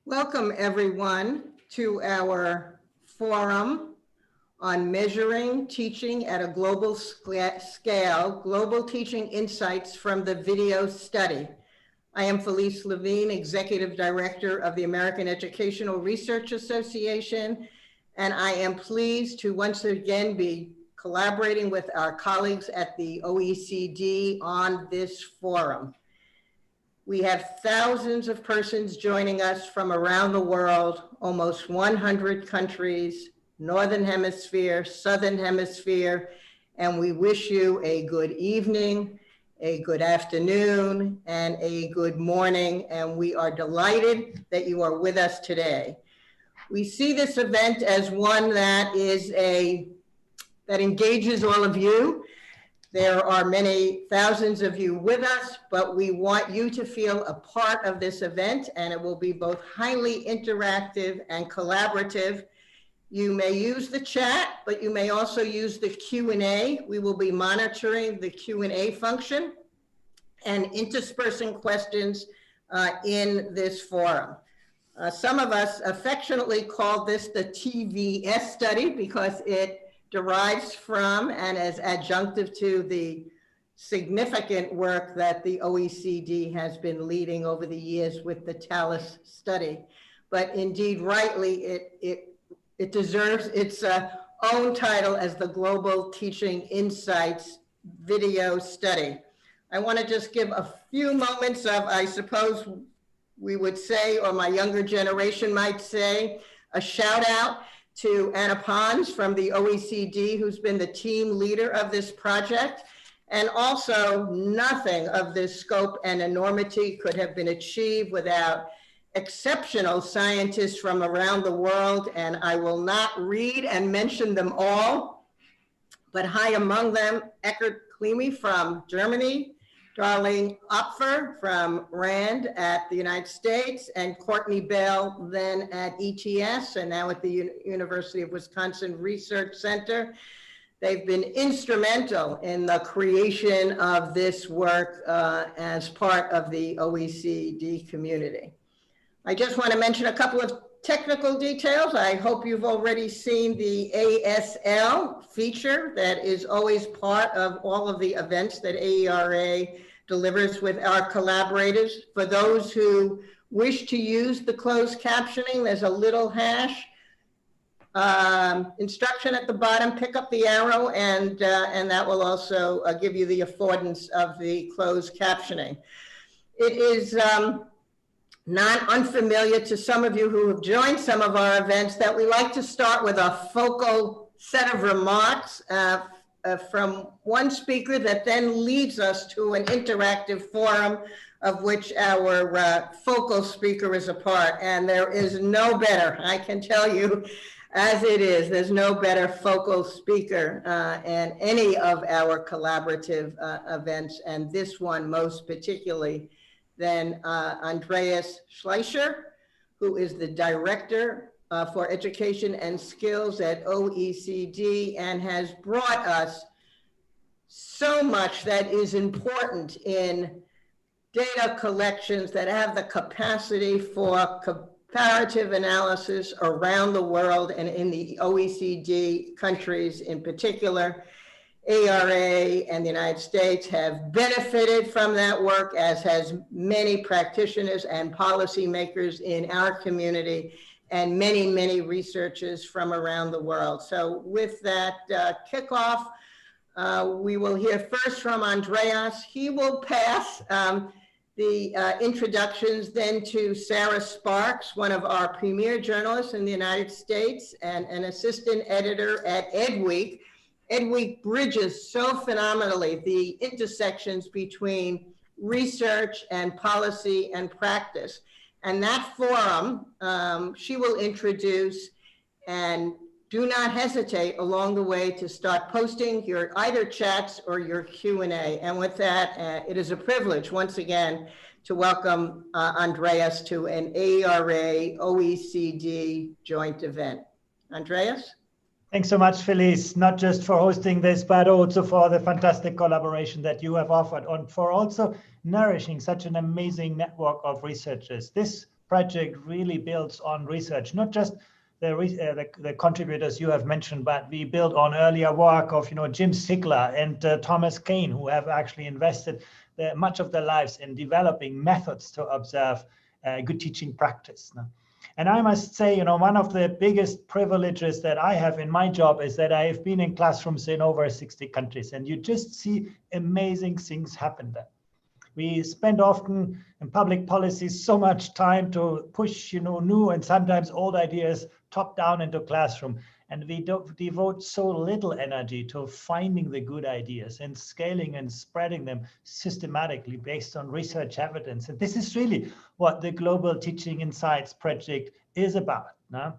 Welcome, everyone, to our forum on measuring teaching at a global scale, global teaching insights from the video study. I am Felice Levine, Executive Director of the American Educational Research Association, and I am pleased to once again be collaborating with our colleagues at the OECD on this forum. We have thousands of persons joining us from around the world, almost 100 countries, Northern Hemisphere, Southern Hemisphere, and we wish you a good evening, a good afternoon, and a good morning, and we are delighted that you are with us today. We see this event as one that engages all of you. There are many thousands of you with us, but we want you to feel a part of this event, and it will be both highly interactive and collaborative. You may use the chat, but you may also use the Q&A. We will be monitoring the Q&A function and interspersing questions in this forum. Some of us affectionately call this the TVS study because it derives from and is adjunctive to the significant work that the OECD has been leading over the years with the TALIS study. But indeed, rightly, it deserves its own title as the Global Teaching Insights video study. I want to just give a few moments of, I suppose we would say, or my younger generation might say, a shout out to Anna Pons from the OECD, who's been the team leader of this project. And also, nothing of this scope and enormity could have been achieved without exceptional scientists from around the world. And I will not read and mention them all, but high among them, Eckhard Klimi from Germany, Darlene Opfer from RAND at the United States, and Courtney Bell, then at ETS and now at the University of Wisconsin Research Center. They've been instrumental in the creation of this work as part of the OECD community. I just want to mention a couple of technical details. I hope you've already seen the ASL feature that is always part of all of the events that AERA delivers with our collaborators. For those who wish to use the closed captioning, there's a little hash instruction at the bottom. Pick up the arrow and that will also give you the affordance of the closed captioning. It is not unfamiliar to some of you who have joined some of our events that we like to start with a focal set of remarks from one speaker that then leads us to an interactive forum of which our focal speaker is a part. And there is no better, I can tell you as it is, there's no better focal speaker in any of our collaborative events, and this one most particularly, than Andreas Schleicher, who is the Director for Education and Skills at OECD and has brought us so much that is important in data collections that have the capacity for comparative analysis around the world and in the OECD countries in particular. ARA and the United States have benefited from that work, as has many practitioners and policymakers in our community and many, many researchers from around the world. So with that kickoff, we will hear first from Andreas. He will pass the introductions then to Sarah Sparks, one of our premier journalists in the United States and an assistant editor at EdWeek. EdWeek bridges so phenomenally the intersections between research and policy and practice. And that forum, she will introduce, and do not hesitate along the way to start posting your either chats or your Q&A. And with that, it is a privilege once again to welcome Andreas to an AERA OECD joint event. Andreas? Thanks so much, Felice, not just for hosting this, but also for the fantastic collaboration that you have offered and for also nourishing such an amazing network of researchers. This project really builds on research, not just the contributors you have mentioned, but we build on earlier work of Jim Sigler and Thomas Kane, who have actually invested much of their lives in developing methods to observe good teaching practice. And I must say, one of the biggest privileges that I have in my job is that I have been in classrooms in over 60 countries, and you just see amazing things happen there. We spend often in public policy so much time to push, new and sometimes old ideas top down into classroom. And we devote so little energy to finding the good ideas and scaling and spreading them systematically based on research evidence. And this is really what the Global Teaching Insights project is about. No?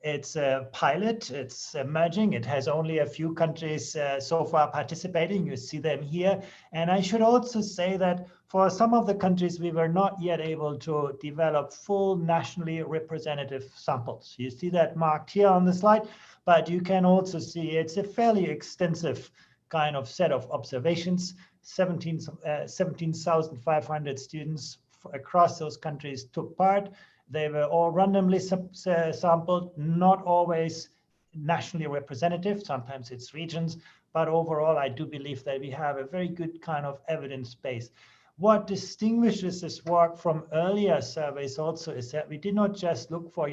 It's a pilot, it's emerging. It has only a few countries so far participating. You see them here. And I should also say that for some of the countries, we were not yet able to develop full nationally representative samples. You see that marked here on the slide, but you can also see it's a fairly extensive kind of set of observations. 17,500 students across those countries took part. They were all randomly sampled, not always nationally representative. Sometimes it's regions, but overall, I do believe that we have a very good kind of evidence base. What distinguishes this work from earlier surveys also is that we did not just look for,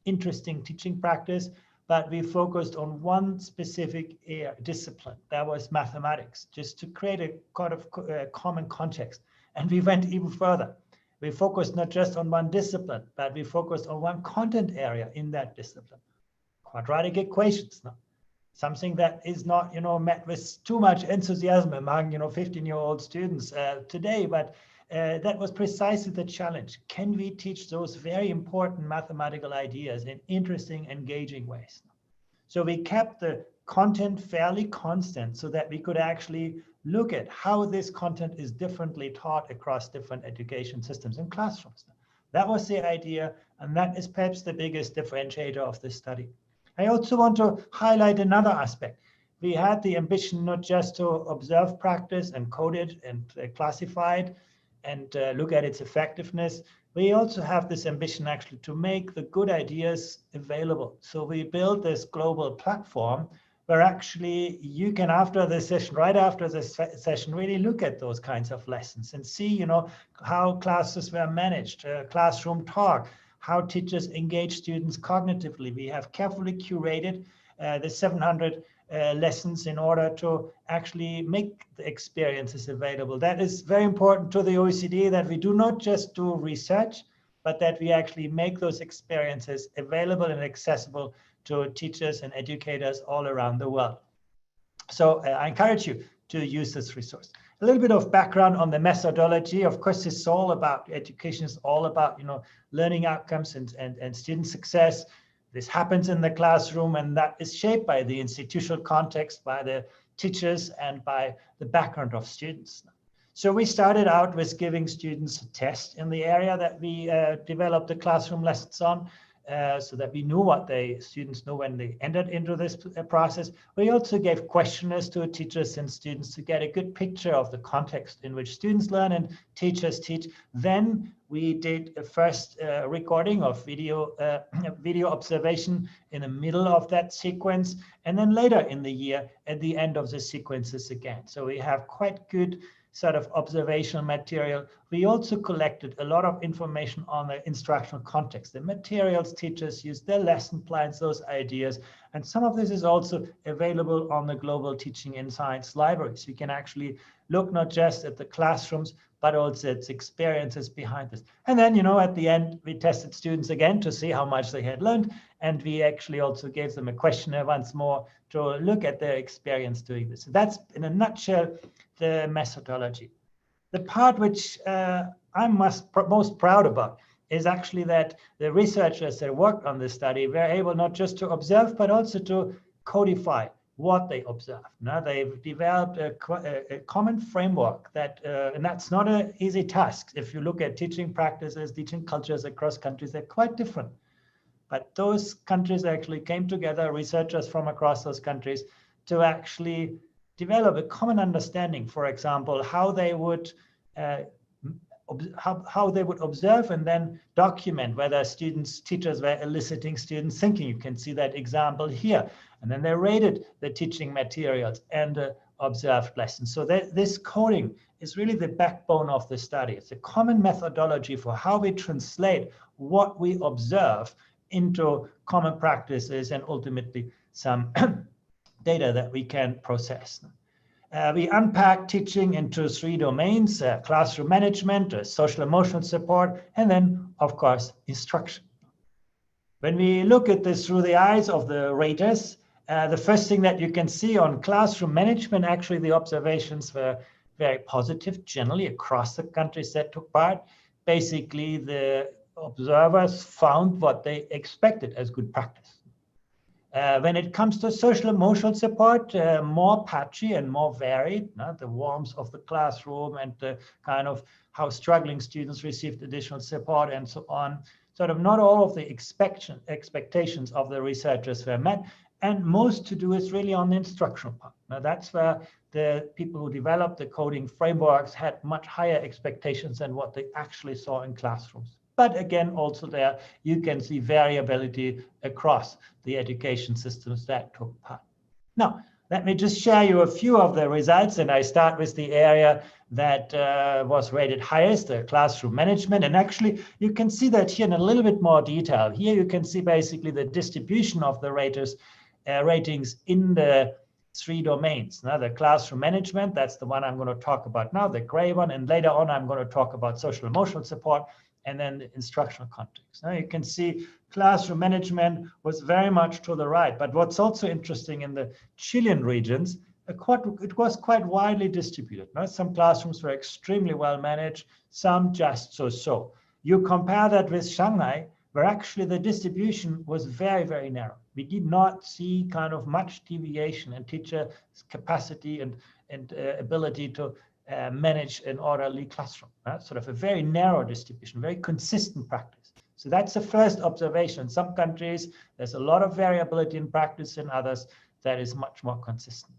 interesting teaching practice, but we focused on one specific discipline, that was mathematics, just to create a kind of common context. And we went even further. We focused not just on one discipline, but we focused on one content area in that discipline. Quadratic equations, something that is not, met with too much enthusiasm among, 15-year-old students today, but that was precisely the challenge. Can we teach those very important mathematical ideas in interesting, engaging ways? So we kept the content fairly constant so that we could actually look at how this content is differently taught across different education systems and classrooms. That was the idea, and that is perhaps the biggest differentiator of this study. I also want to highlight another aspect. We had the ambition not just to observe practice and code it and classify it and look at its effectiveness. We also have this ambition actually to make the good ideas available. So we built this global platform where actually you can, after this session, right after this session, really look at those kinds of lessons and see, how classes were managed, classroom talk, how teachers engage students cognitively. We have carefully curated the 700 lessons in order to actually make the experiences available. That is very important to the OECD, that we do not just do research, but that we actually make those experiences available and accessible to teachers and educators all around the world. So I encourage you to use this resource. A little bit of background on the methodology. Of course, this is all about education, is all about learning outcomes and student success. This happens in the classroom, and that is shaped by the institutional context, by the teachers, and by the background of students. So we started out with giving students a test in the area that we developed the classroom lessons on, so that we knew what the students knew when they entered into this process. We also gave questionnaires to teachers and students to get a good picture of the context in which students learn and teachers teach. Then we did a first recording of video observation in the middle of that sequence, and then later in the year at the end of the sequences again. So we have quite good sort of observational material. We also collected a lot of information on the instructional context, the materials teachers use, their lesson plans, those ideas. And some of this is also available on the Global Teaching Insights library. So you can actually look not just at the classrooms, but also its experiences behind this. And then, at the end, we tested students again to see how much they had learned. And we actually also gave them a questionnaire once more to look at their experience doing this. So that's, in a nutshell, the methodology. The part which I'm most proud about is actually that the researchers that worked on this study were able not just to observe, but also to codify what they observed. Now, they've developed a common framework that, and that's not an easy task. If you look at teaching practices, teaching cultures across countries, they're quite different. But those countries actually came together, researchers from across those countries, to actually develop a common understanding, for example, how they would how they would observe and then document whether teachers were eliciting students' thinking. You can see that example here. And then they rated the teaching materials and the observed lessons. So this coding is really the backbone of the study. It's a common methodology for how we translate what we observe into common practices and ultimately some data that we can process. We unpack teaching into 3 domains: classroom management, social emotional support, and then, of course, instruction. When we look at this through the eyes of the raters, the first thing that you can see on classroom management, actually the observations were very positive generally across the countries that took part. Basically, the observers found what they expected as good practice. When it comes to social emotional support, more patchy and more varied, the warmth of the classroom and the kind of how struggling students received additional support and so on. Sort of not all of the expectations of the researchers were met, and most to do is really on the instructional part. Now that's where the people who developed the coding frameworks had much higher expectations than what they actually saw in classrooms. But again, also there, you can see variability across the education systems that took part. Now, let me just share you a few of the results, and I start with the area that was rated highest, the classroom management. And actually, you can see that here in a little bit more detail. Here you can see basically the distribution of the ratings in the 3 domains. Now, the classroom management, that's the one I'm going to talk about now, the gray one, and later on I'm going to talk about social emotional support, and then the instructional context. Now you can see classroom management was very much to the right. But what's also interesting in the Chilean regions, it was quite widely distributed. Now, some classrooms were extremely well managed, some just so-so. You compare that with Shanghai, where actually the distribution was very, very narrow. We did not see kind of much deviation in teacher capacity and ability to manage an orderly classroom. Sort of a very narrow distribution, very consistent practice. So that's the first observation. In some countries, there's a lot of variability in practice. In others, that is much more consistent.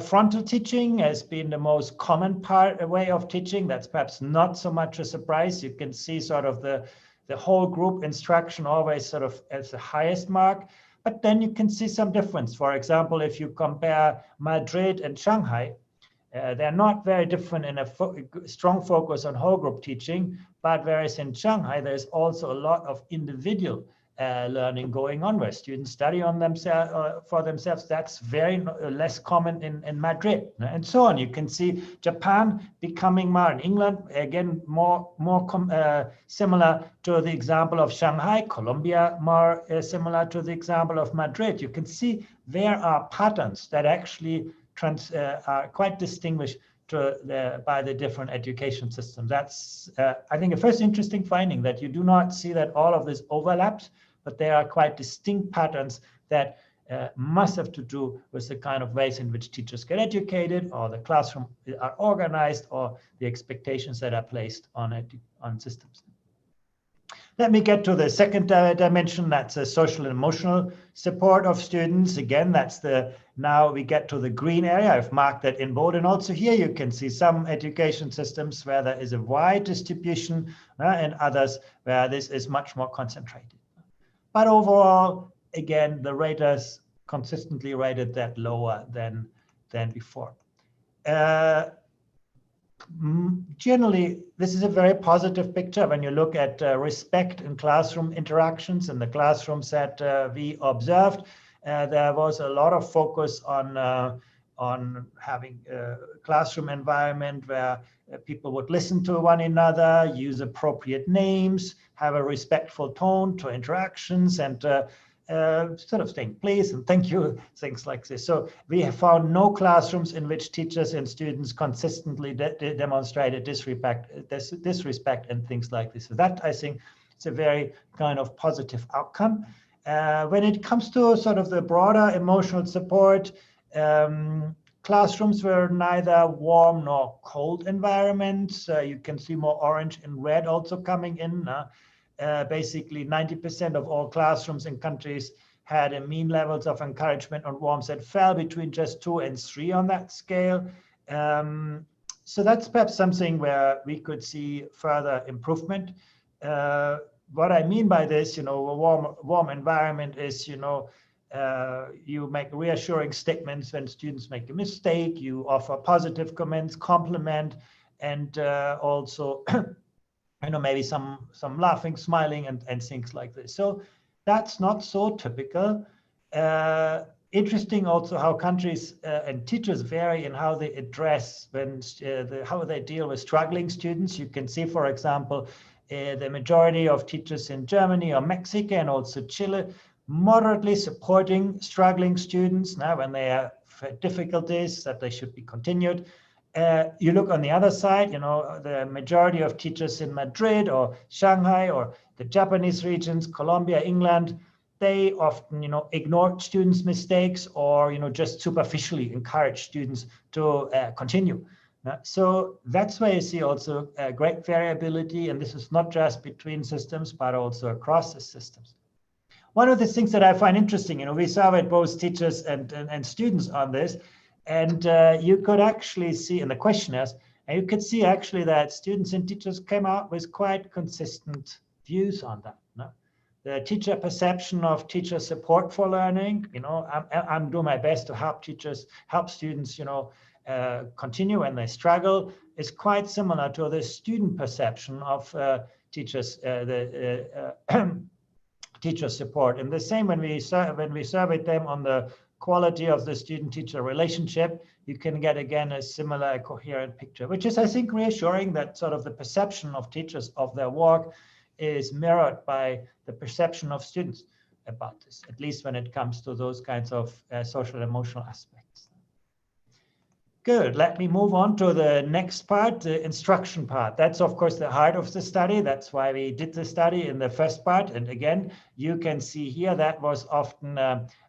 Frontal teaching has been the most common way of teaching. That's perhaps not so much a surprise. You can see sort of the whole group instruction always sort of as the highest mark. But then you can see some difference. For example, if you compare Madrid and Shanghai, they're not very different in a strong focus on whole group teaching, but whereas in Shanghai, there's also a lot of individual learning going on where students study on themselves for themselves. That's very less common in Madrid, and so on. You can see Japan becoming more, in England, again, more similar to the example of Shanghai, Colombia more similar to the example of Madrid. You can see there are patterns that actually are quite distinguished by the different education systems. That's, I think, a first interesting finding, that you do not see that all of this overlaps, but there are quite distinct patterns that must have to do with the kind of ways in which teachers get educated, or the classroom are organized, or the expectations that are placed on systems. Let me get to the second dimension. That's the social and emotional support of students. Again, that's now we get to the green area. I've marked that in bold. And also here you can see some education systems where there is a wide distribution and others where this is much more concentrated. But overall, again, the raters consistently rated that lower than before. Generally, this is a very positive picture when you look at respect in classroom interactions. In the classrooms that we observed, there was a lot of focus on having a classroom environment where people would listen to one another, use appropriate names, have a respectful tone to interactions, and sort of saying please and thank you, things like this. So we have found no classrooms in which teachers and students consistently demonstrated disrespect and things like this. So that, I think, is a very kind of positive outcome. When it comes to sort of the broader emotional support, classrooms were neither warm nor cold environments. You can see more orange and red also coming in. Basically, 90% of all classrooms in countries had a mean levels of encouragement on warmth that fell between just 2 and 3 on that scale. So that's perhaps something where we could see further improvement. What I mean by this, a warm environment is, you make reassuring statements when students make a mistake, you offer positive comments, compliment, and also, maybe some laughing, smiling, and things like this. So that's not so typical. Interesting also how countries and teachers vary in how they address how they deal with struggling students. You can see, for example, the majority of teachers in Germany or Mexico and also Chile moderately supporting struggling students now when they have difficulties that they should be continued. You look on the other side, the majority of teachers in Madrid or Shanghai or the Japanese regions, Colombia, England, they often, ignore students' mistakes or, just superficially encourage students to continue. So that's where you see also great variability, and this is not just between systems, but also across the systems. One of the things that I find interesting, we surveyed both teachers and students on this, and you could actually see in the questionnaires, and you could see actually that students and teachers came out with quite consistent views on that. The teacher perception of teacher support for learning, I'm doing my best to help students, continue when they struggle, is quite similar to the student perception of teachers, teacher support. And the same when we surveyed them on the quality of the student-teacher relationship, you can get again a similar coherent picture, which is, I think, reassuring that sort of the perception of teachers of their work is mirrored by the perception of students about this, at least when it comes to those kinds of social and emotional aspects. Good. Let me move on to the next part, the instruction part. That's, of course, the heart of the study. That's why we did the study in the first part. And again, you can see here that was often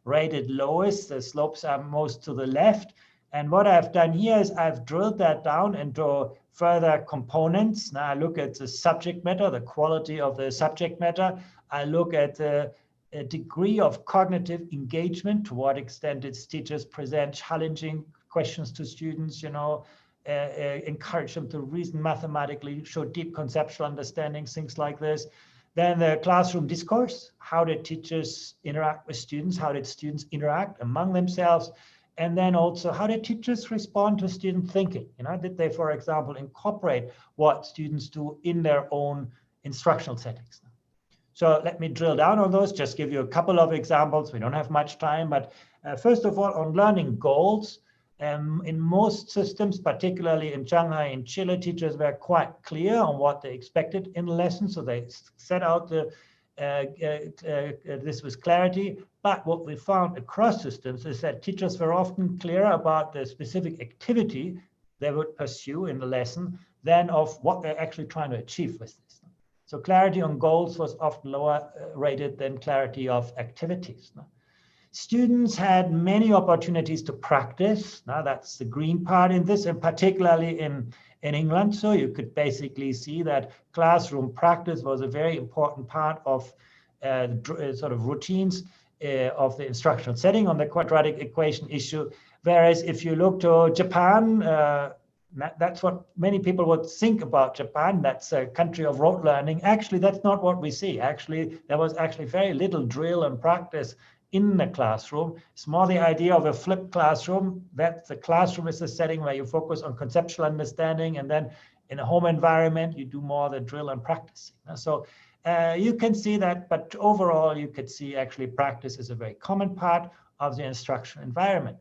rated lowest. The slopes are most to the left. And what I've done here is I've drilled that down into further components. Now I look at the subject matter, the quality of the subject matter. I look at the degree of cognitive engagement, to what extent its teachers present challenging questions to students, encourage them to reason mathematically, show deep conceptual understanding, things like this. Then the classroom discourse, how did teachers interact with students? How did students interact among themselves? And then also, how did teachers respond to student thinking? Did they, for example, incorporate what students do in their own instructional settings? So let me drill down on those, just give you a couple of examples. We don't have much time, but first of all, on learning goals, in most systems, particularly in Shanghai and Chile, teachers were quite clear on what they expected in the lesson. So they set out this with clarity. But what we found across systems is that teachers were often clearer about the specific activity they would pursue in the lesson than of what they're actually trying to achieve with this. So clarity on goals was often lower rated than clarity of activities. Students had many opportunities to practice. Now that's the green part in this, and particularly in England. So you could basically see that classroom practice was a very important part of sort of routines of the instructional setting on the quadratic equation issue. Whereas if you look to Japan, that's what many people would think about Japan. That's a country of rote learning. Actually, that's not what we see. Actually, there was actually very little drill and practice in the classroom. It's more the idea of a flipped classroom, that the classroom is a setting where you focus on conceptual understanding, and then in a home environment, you do more the drill and practice. So you can see that, but overall, you could see actually practice is a very common part of the instructional environment.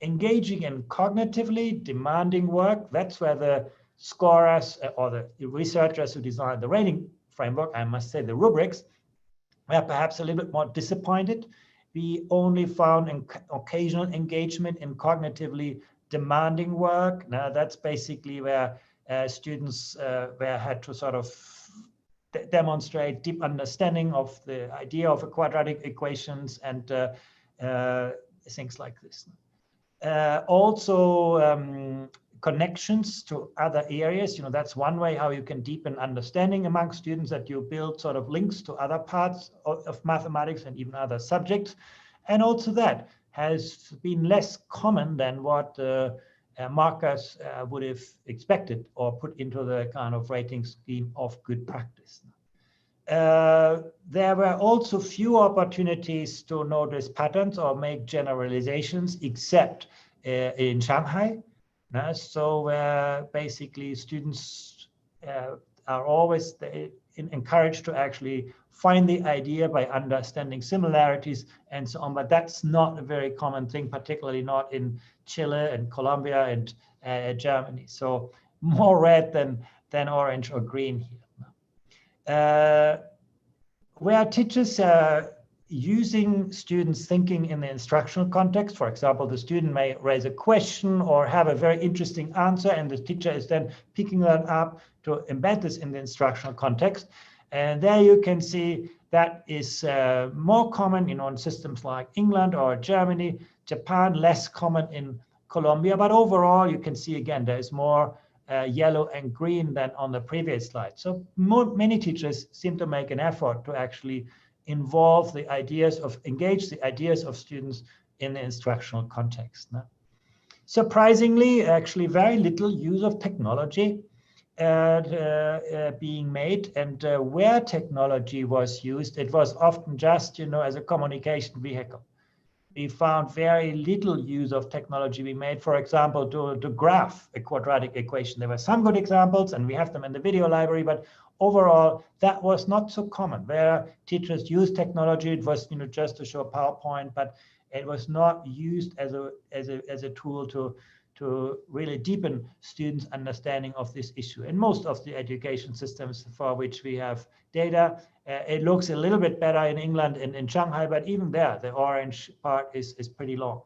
Engaging in cognitively demanding work, that's where the scorers or the researchers who designed the rating framework, I must say the rubrics, were perhaps a little bit more disappointed. We only found occasional engagement in cognitively demanding work. Now that's basically where students had to sort of demonstrate deep understanding of the idea of quadratic equations and things like this. Also, connections to other areas. That's one way how you can deepen understanding among students, that you build sort of links to other parts of mathematics and even other subjects. And also that has been less common than what markers would have expected or put into the kind of rating scheme of good practice. There were also few opportunities to notice patterns or make generalizations, except in Shanghai. So basically students are always encouraged to actually find the idea by understanding similarities and so on, but that's not a very common thing, particularly not in Chile and Colombia and Germany. So more red than orange or green here. Where teachers are using students' thinking in the instructional context, for example, the student may raise a question or have a very interesting answer, and the teacher is then picking that up to embed this in the instructional context. And there you can see that is more common in systems like England or Germany, Japan, less common in Colombia. But overall, you can see again, there is more yellow and green than on the previous slide. So many teachers seem to make an effort to actually engage the ideas of students in the instructional context. Surprisingly, actually very little use of technology being made, and where technology was used, it was often just, as a communication vehicle. We found very little use of technology we made, for example, to graph a quadratic equation. There were some good examples, and we have them in the video library, but overall, that was not so common. Where teachers used technology, it was just to show a PowerPoint, but it was not used as a tool to really deepen students' understanding of this issue. In most of the education systems for which we have data, it looks a little bit better in England and in Shanghai, but even there, the orange part is pretty long.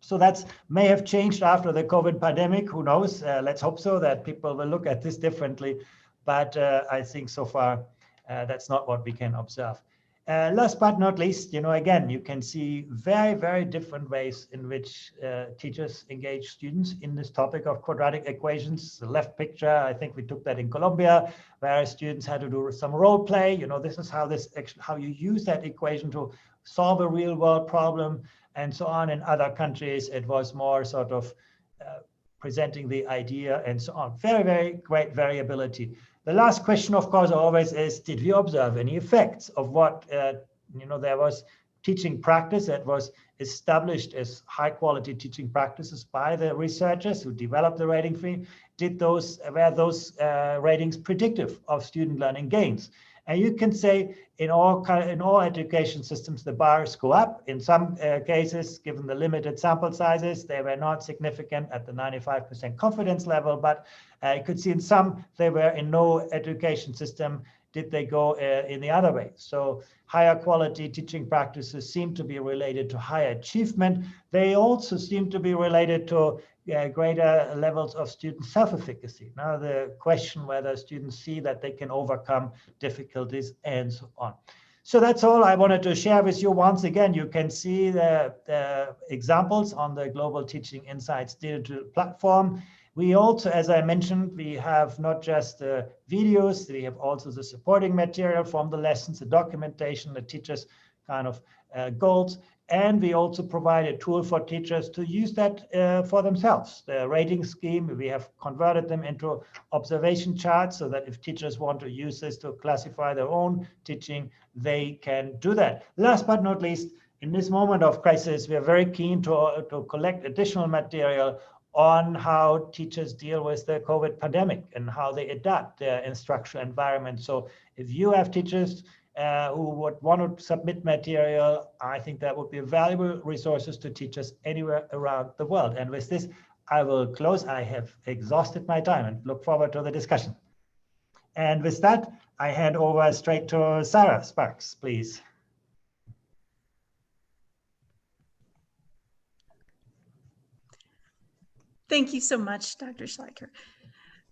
So that may have changed after the COVID pandemic. Who knows? Let's hope so, that people will look at this differently. But I think so far, that's not what we can observe. Last but not least, again, you can see very, very different ways in which teachers engage students in this topic of quadratic equations. The left picture, I think we took that in Colombia, where students had to do some role play. This is how you use that equation to solve a real world problem and so on. In other countries, it was more sort of presenting the idea and so on. Very, very great variability. The last question, of course, always is, did we observe any effects of what, there was teaching practice that was established as high quality teaching practices by the researchers who developed the rating frame? Were those ratings predictive of student learning gains? And you can say in all education systems, the bars go up. In some cases, given the limited sample sizes, they were not significant at the 95% confidence level, but you could see in some, they were in no education system did they go in the other way. So higher quality teaching practices seem to be related to higher achievement. They also seem to be related to greater levels of student self-efficacy. Now the question whether students see that they can overcome difficulties and so on. So that's all I wanted to share with you. Once again, you can see the examples on the Global Teaching Insights digital platform. We also, as I mentioned, we have not just videos, we have also the supporting material from the lessons, the documentation, the teachers' kind of goals, and we also provide a tool for teachers to use that for themselves. The rating scheme, we have converted them into observation charts so that if teachers want to use this to classify their own teaching, they can do that. Last but not least, in this moment of crisis, we are very keen to collect additional material on how teachers deal with the COVID pandemic and how they adapt their instructional environment. So if you have teachers who would want to submit material, I think that would be valuable resources to teachers anywhere around the world. And with this, I will close. I have exhausted my time and look forward to the discussion. And with that, I hand over straight to Sarah Sparks, please. Thank you so much, Dr. Schleicher.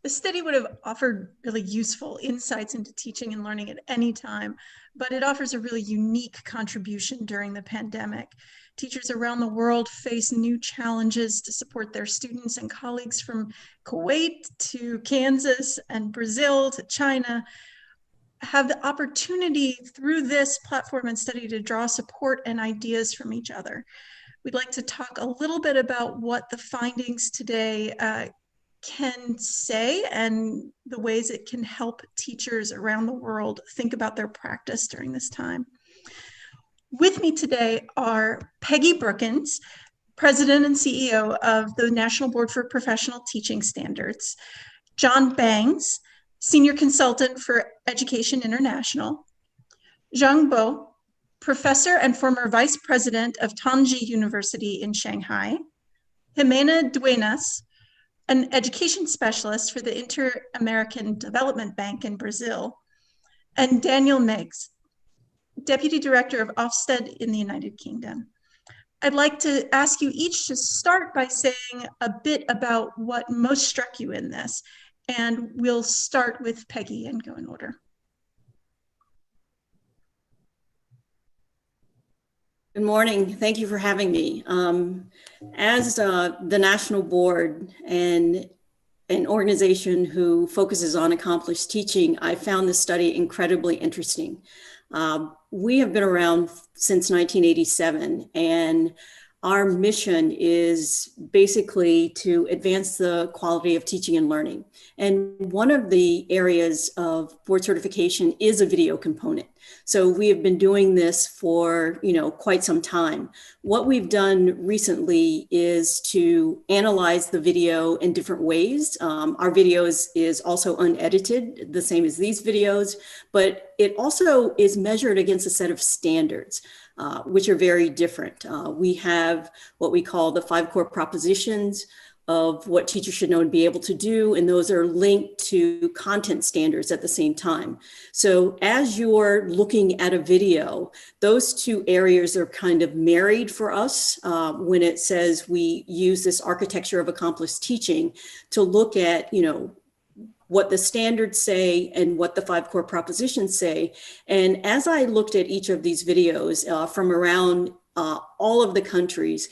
The study would have offered really useful insights into teaching and learning at any time, but it offers a really unique contribution during the pandemic. Teachers around the world face new challenges to support their students and colleagues, from Kuwait to Kansas and Brazil to China, have the opportunity through this platform and study to draw support and ideas from each other. we'd like to talk a little bit about what the findings today can say and the ways it can help teachers around the world think about their practice during this time. With me today are Peggy Brookins, President and CEO of the National Board for Professional Teaching Standards, John Bangs, Senior Consultant for Education International, Zhang Bo, Professor and former Vice President of Tongji University in Shanghai, Jimena Duenas, an education specialist for the Inter-American Development Bank in Brazil, and Daniel Meggs, Deputy Director of Ofsted in the United Kingdom. I'd like to ask you each to start by saying a bit about what most struck you in this, and we'll start with Peggy and go in order. Good morning. Thank you for having me. As the National Board and an organization who focuses on accomplished teaching, I found this study incredibly interesting. We have been around since 1987, and our mission is basically to advance the quality of teaching and learning. And one of the areas of board certification is a video component. So we have been doing this for, quite some time. What we've done recently is to analyze the video in different ways. Our video is also unedited, the same as these videos, but it also is measured against a set of standards, which are very different. We have what we call the 5 core propositions of what teachers should know and be able to do, and those are linked to content standards at the same time. So as you're looking at a video, those two areas are kind of married for us when it says we use this architecture of accomplished teaching to look at, what the standards say and what the 5 core propositions say. And as I looked at each of these videos from around all of the countries,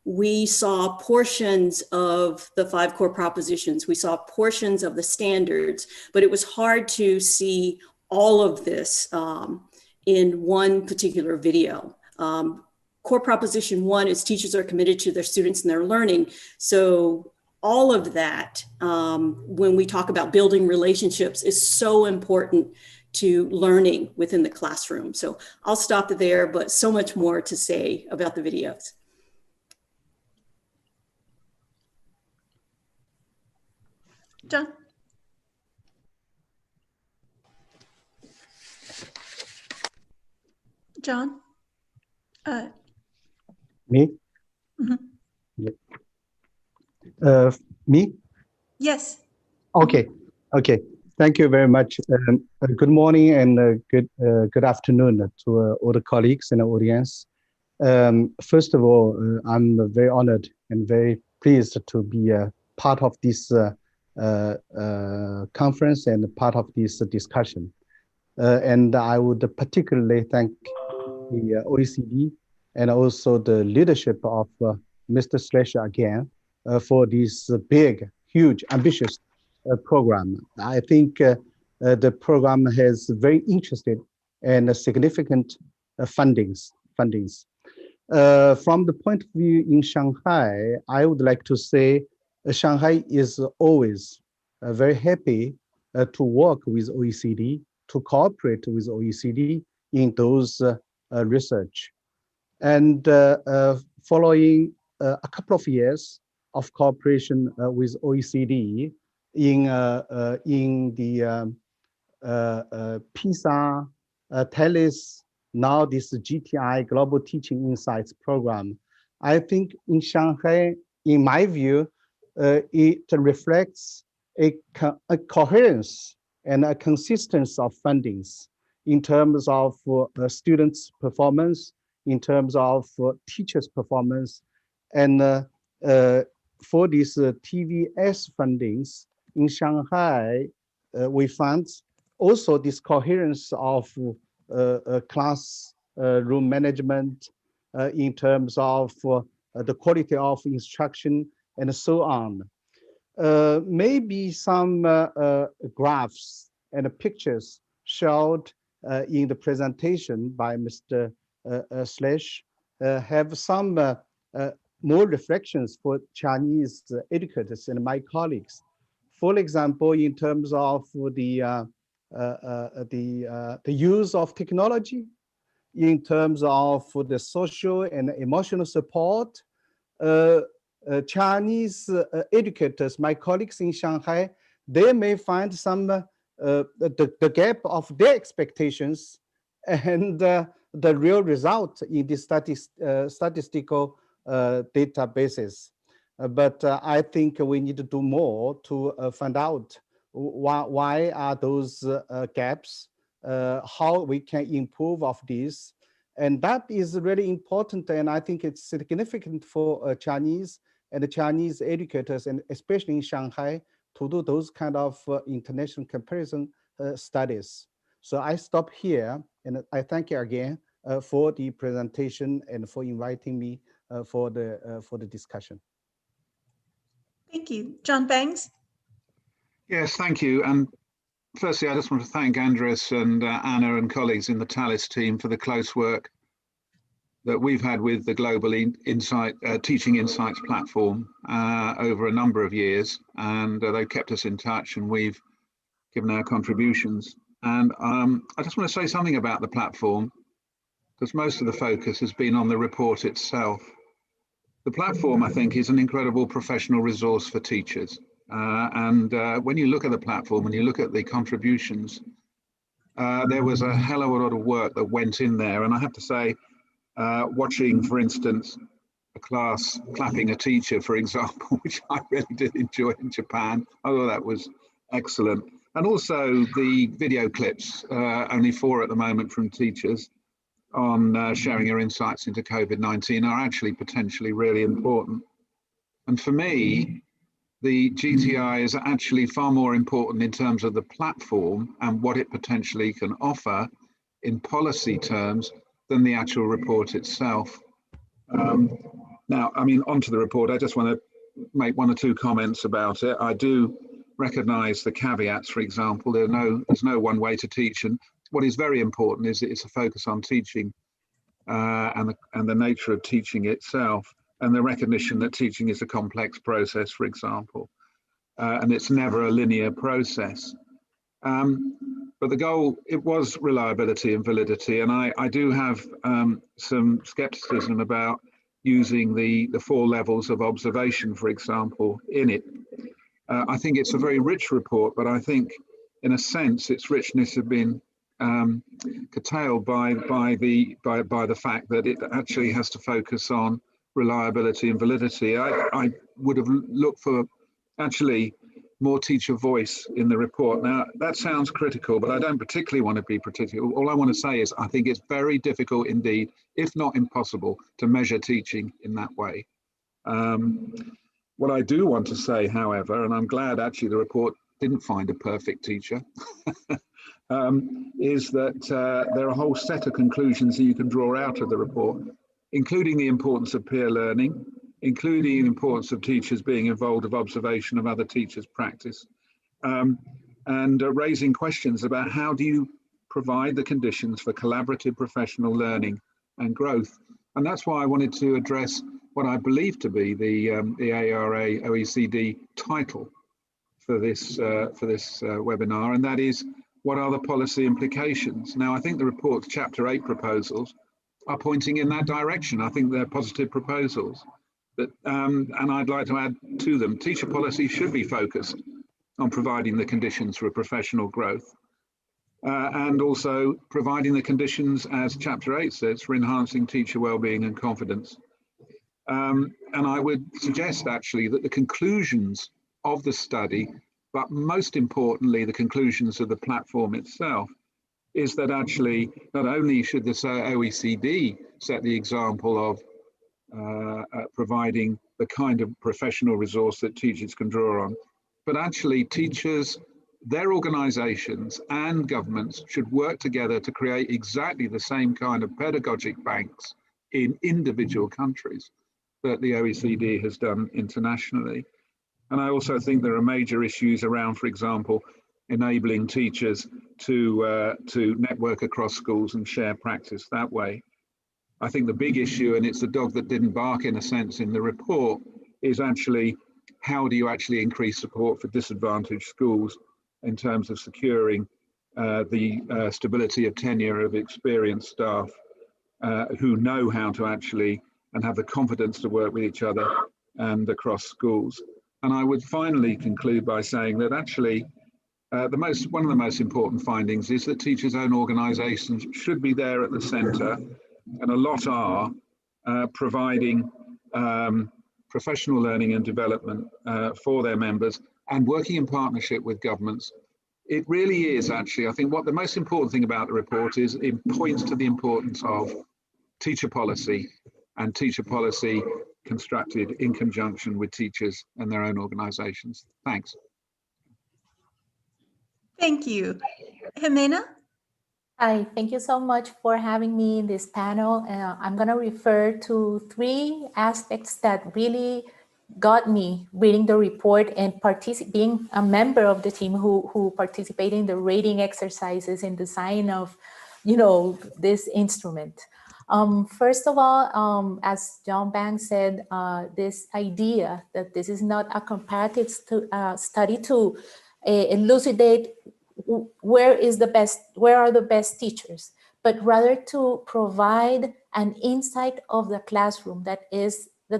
we saw portions of the 5 core propositions. We saw portions of the standards, but it was hard to see all of this in one particular video. Core proposition 1 is teachers are committed to their students and their learning. So all of that, when we talk about building relationships, is so important to learning within the classroom. So I'll stop there, but so much more to say about the videos. John? John? Me? Mm-hmm. Me? Yes. Okay. Thank you very much. Good morning and good afternoon to all the colleagues in the audience. First of all, I'm very honored and very pleased to be part of this conference and part of this discussion. And I would particularly thank the OECD and also the leadership of Mr. Slasher again for this big, huge, ambitious program. I think the program has very interesting and significant fundings. From the point of view in Shanghai, I would like to say Shanghai is always very happy to work with OECD, to cooperate with OECD in those research. And following a couple of years of cooperation with OECD in the PISA, TALIS, now this GTI, Global Teaching Insights program, I think in Shanghai, in my view, it reflects a coherence and a consistency of fundings in terms of students' performance, in terms of teachers' performance. And for these TVS fundings in Shanghai, we found also this coherence of class room management in terms of the quality of instruction and so on. Maybe some graphs and pictures showed in the presentation by Mr. Slash have some more reflections for Chinese educators and my colleagues. For example, in terms of the use of technology, in terms of the social and emotional support, Chinese educators, my colleagues in Shanghai, they may find some the gap of their expectations and the real result in the statistical databases. But I think we need to do more to find out why are those gaps, how we can improve of this. And that is really important. And I think it's significant for Chinese and the Chinese educators, and especially in Shanghai, to do those kind of international comparison studies. So I stop here, and I thank you again for the presentation and for inviting me for the discussion. Thank you. John Bangs? Yes, thank you. And firstly, I just want to thank Andres and Anna and colleagues in the TALIS team for the close work that we've had with the Global Teaching Insights platform over a number of years. And they've kept us in touch and we've given our contributions. And I just want to say something about the platform, because most of the focus has been on the report itself. The platform, I think, is an incredible professional resource for teachers. When you look at the platform, when you look at the contributions, there was a hell of a lot of work that went in there. And I have to say, watching, for instance, a class clapping a teacher, for example, which I really did enjoy in Japan, I thought that was excellent. And also the video clips, only 4 at the moment from teachers, on sharing your insights into COVID-19 are actually potentially really important. And for me, the GTI is actually far more important in terms of the platform and what it potentially can offer in policy terms than the actual report itself. Now, I mean, onto the report, I just want to make 1 or 2 comments about it. I do recognize the caveats, for example, there's no one way to teach. And what is very important is it's a focus on teaching and the nature of teaching itself, and the recognition that teaching is a complex process, for example, and it's never a linear process. But the goal, it was reliability and validity, and I do have some skepticism about using the 4 levels of observation, for example, in it. I think it's a very rich report, but I think, in a sense, its richness has been curtailed by the fact that it actually has to focus on reliability and validity. I would have looked for actually more teacher voice in the report. Now, that sounds critical, but I don't particularly want to be critical. All I want to say is I think it's very difficult indeed, if not impossible, to measure teaching in that way. What I do want to say, however, and I'm glad actually the report didn't find a perfect teacher, is that there are a whole set of conclusions that you can draw out of the report, including the importance of peer learning, including the importance of teachers being involved with observation of other teachers' practice, and raising questions about how do you provide the conditions for collaborative professional learning and growth. And that's why I wanted to address what I believe to be the ARA OECD title for this webinar, and that is, what are the policy implications? Now, I think the report's Chapter 8 proposals are pointing in that direction. I think they're positive proposals. But, and I'd like to add to them, teacher policy should be focused on providing the conditions for professional growth, and also providing the conditions, as Chapter 8 says, for enhancing teacher well-being and confidence. And I would suggest actually that the conclusions of the study, but most importantly, the conclusions of the platform itself, is that actually not only should the OECD set the example of providing the kind of professional resource that teachers can draw on, but actually teachers, their organizations and governments should work together to create exactly the same kind of pedagogic banks in individual countries that the OECD has done internationally. And I also think there are major issues around, for example, enabling teachers to network across schools and share practice that way. I think the big issue, and it's the dog that didn't bark in a sense in the report, is actually how do you actually increase support for disadvantaged schools in terms of securing the stability of tenure of experienced staff who know how to actually and have the confidence to work with each other and across schools. And I would finally conclude by saying that actually one of the most important findings is that teachers' own organisations should be there at the centre, and a lot are providing professional learning and development for their members and working in partnership with governments. It really is actually, I think what the most important thing about the report is it points to the importance of teacher policy and teacher policy constructed in conjunction with teachers and their own organisations. Thanks. Thank you. Jimena? Hi, thank you so much for having me in this panel. I'm going to refer to 3 aspects that really got me reading the report and being a member of the team who participated in the rating exercises and design of, this instrument. First of all, as John Banks said, this idea that this is not a comparative study to elucidate where are the best teachers, but rather to provide an insight of the classroom that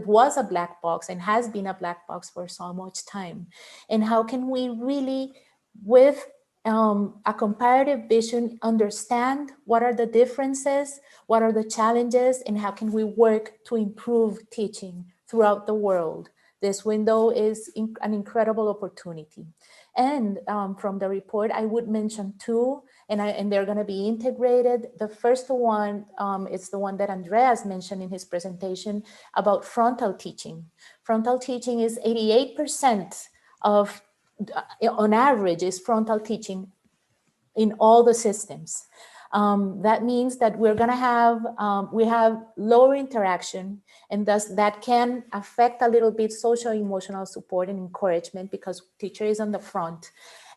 was a black box and has been a black box for so much time. And how can we really, with a comparative vision, understand what are the differences, what are the challenges, and how can we work to improve teaching throughout the world? This window is an incredible opportunity. And from the report, I would mention 2, and they're going to be integrated. The first one is the one that Andreas mentioned in his presentation about frontal teaching. Frontal teaching is 88% of, on average, is frontal teaching in all the systems. That means that we're going to have, we have lower interaction, and thus that can affect a little bit social emotional support and encouragement because teacher is on the front.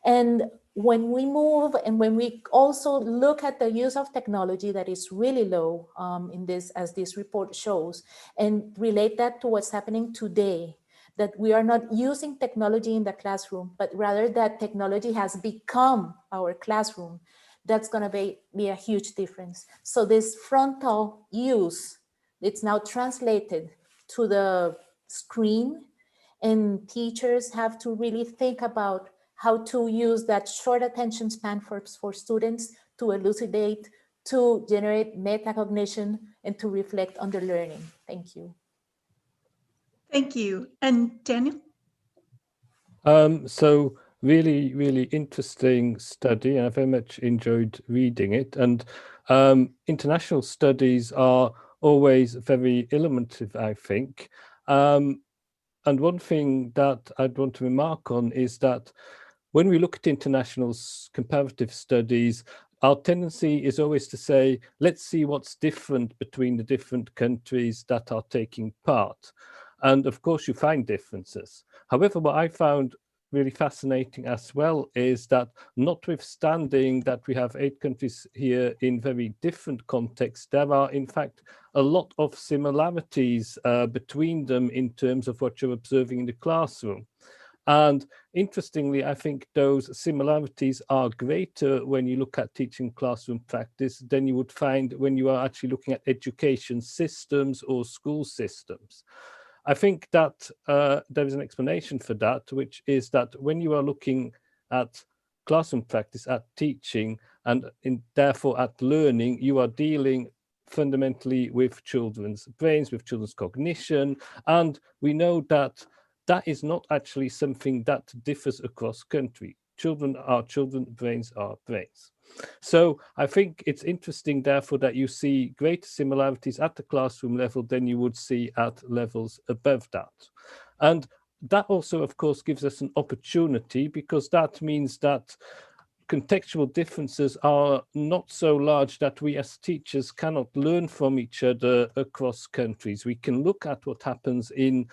And when we move and when we also look at the use of technology that is really low in this, as this report shows, and relate that to what's happening today, that we are not using technology in the classroom, but rather that technology has become our classroom, that's going to be a huge difference. So this frontal use, it's now translated to the screen, and teachers have to really think about how to use that short attention span for students to elucidate, to generate metacognition, and to reflect on the learning. Thank you. Thank you. And Daniel? So really, really interesting study, and I very much enjoyed reading it. And international studies are always very illuminative, I think. And one thing that I'd want to remark on is that when we look at international comparative studies, our tendency is always to say, let's see what's different between the different countries that are taking part. And of course, you find differences. However, what I found really fascinating as well is that notwithstanding that we have 8 countries here in very different contexts, there are in fact a lot of similarities between them in terms of what you're observing in the classroom. And interestingly, I think those similarities are greater when you look at teaching classroom practice than you would find when you are actually looking at education systems or school systems. I think that there is an explanation for that, which is that when you are looking at classroom practice, at teaching, and therefore at learning, you are dealing fundamentally with children's brains, with children's cognition. And we know that that is not actually something that differs across country. Children are children, brains are brains. So I think it's interesting, therefore, that you see greater similarities at the classroom level than you would see at levels above that. And that also, of course, gives us an opportunity, because that means that contextual differences are not so large that we as teachers cannot learn from each other across countries. We can look at what happens in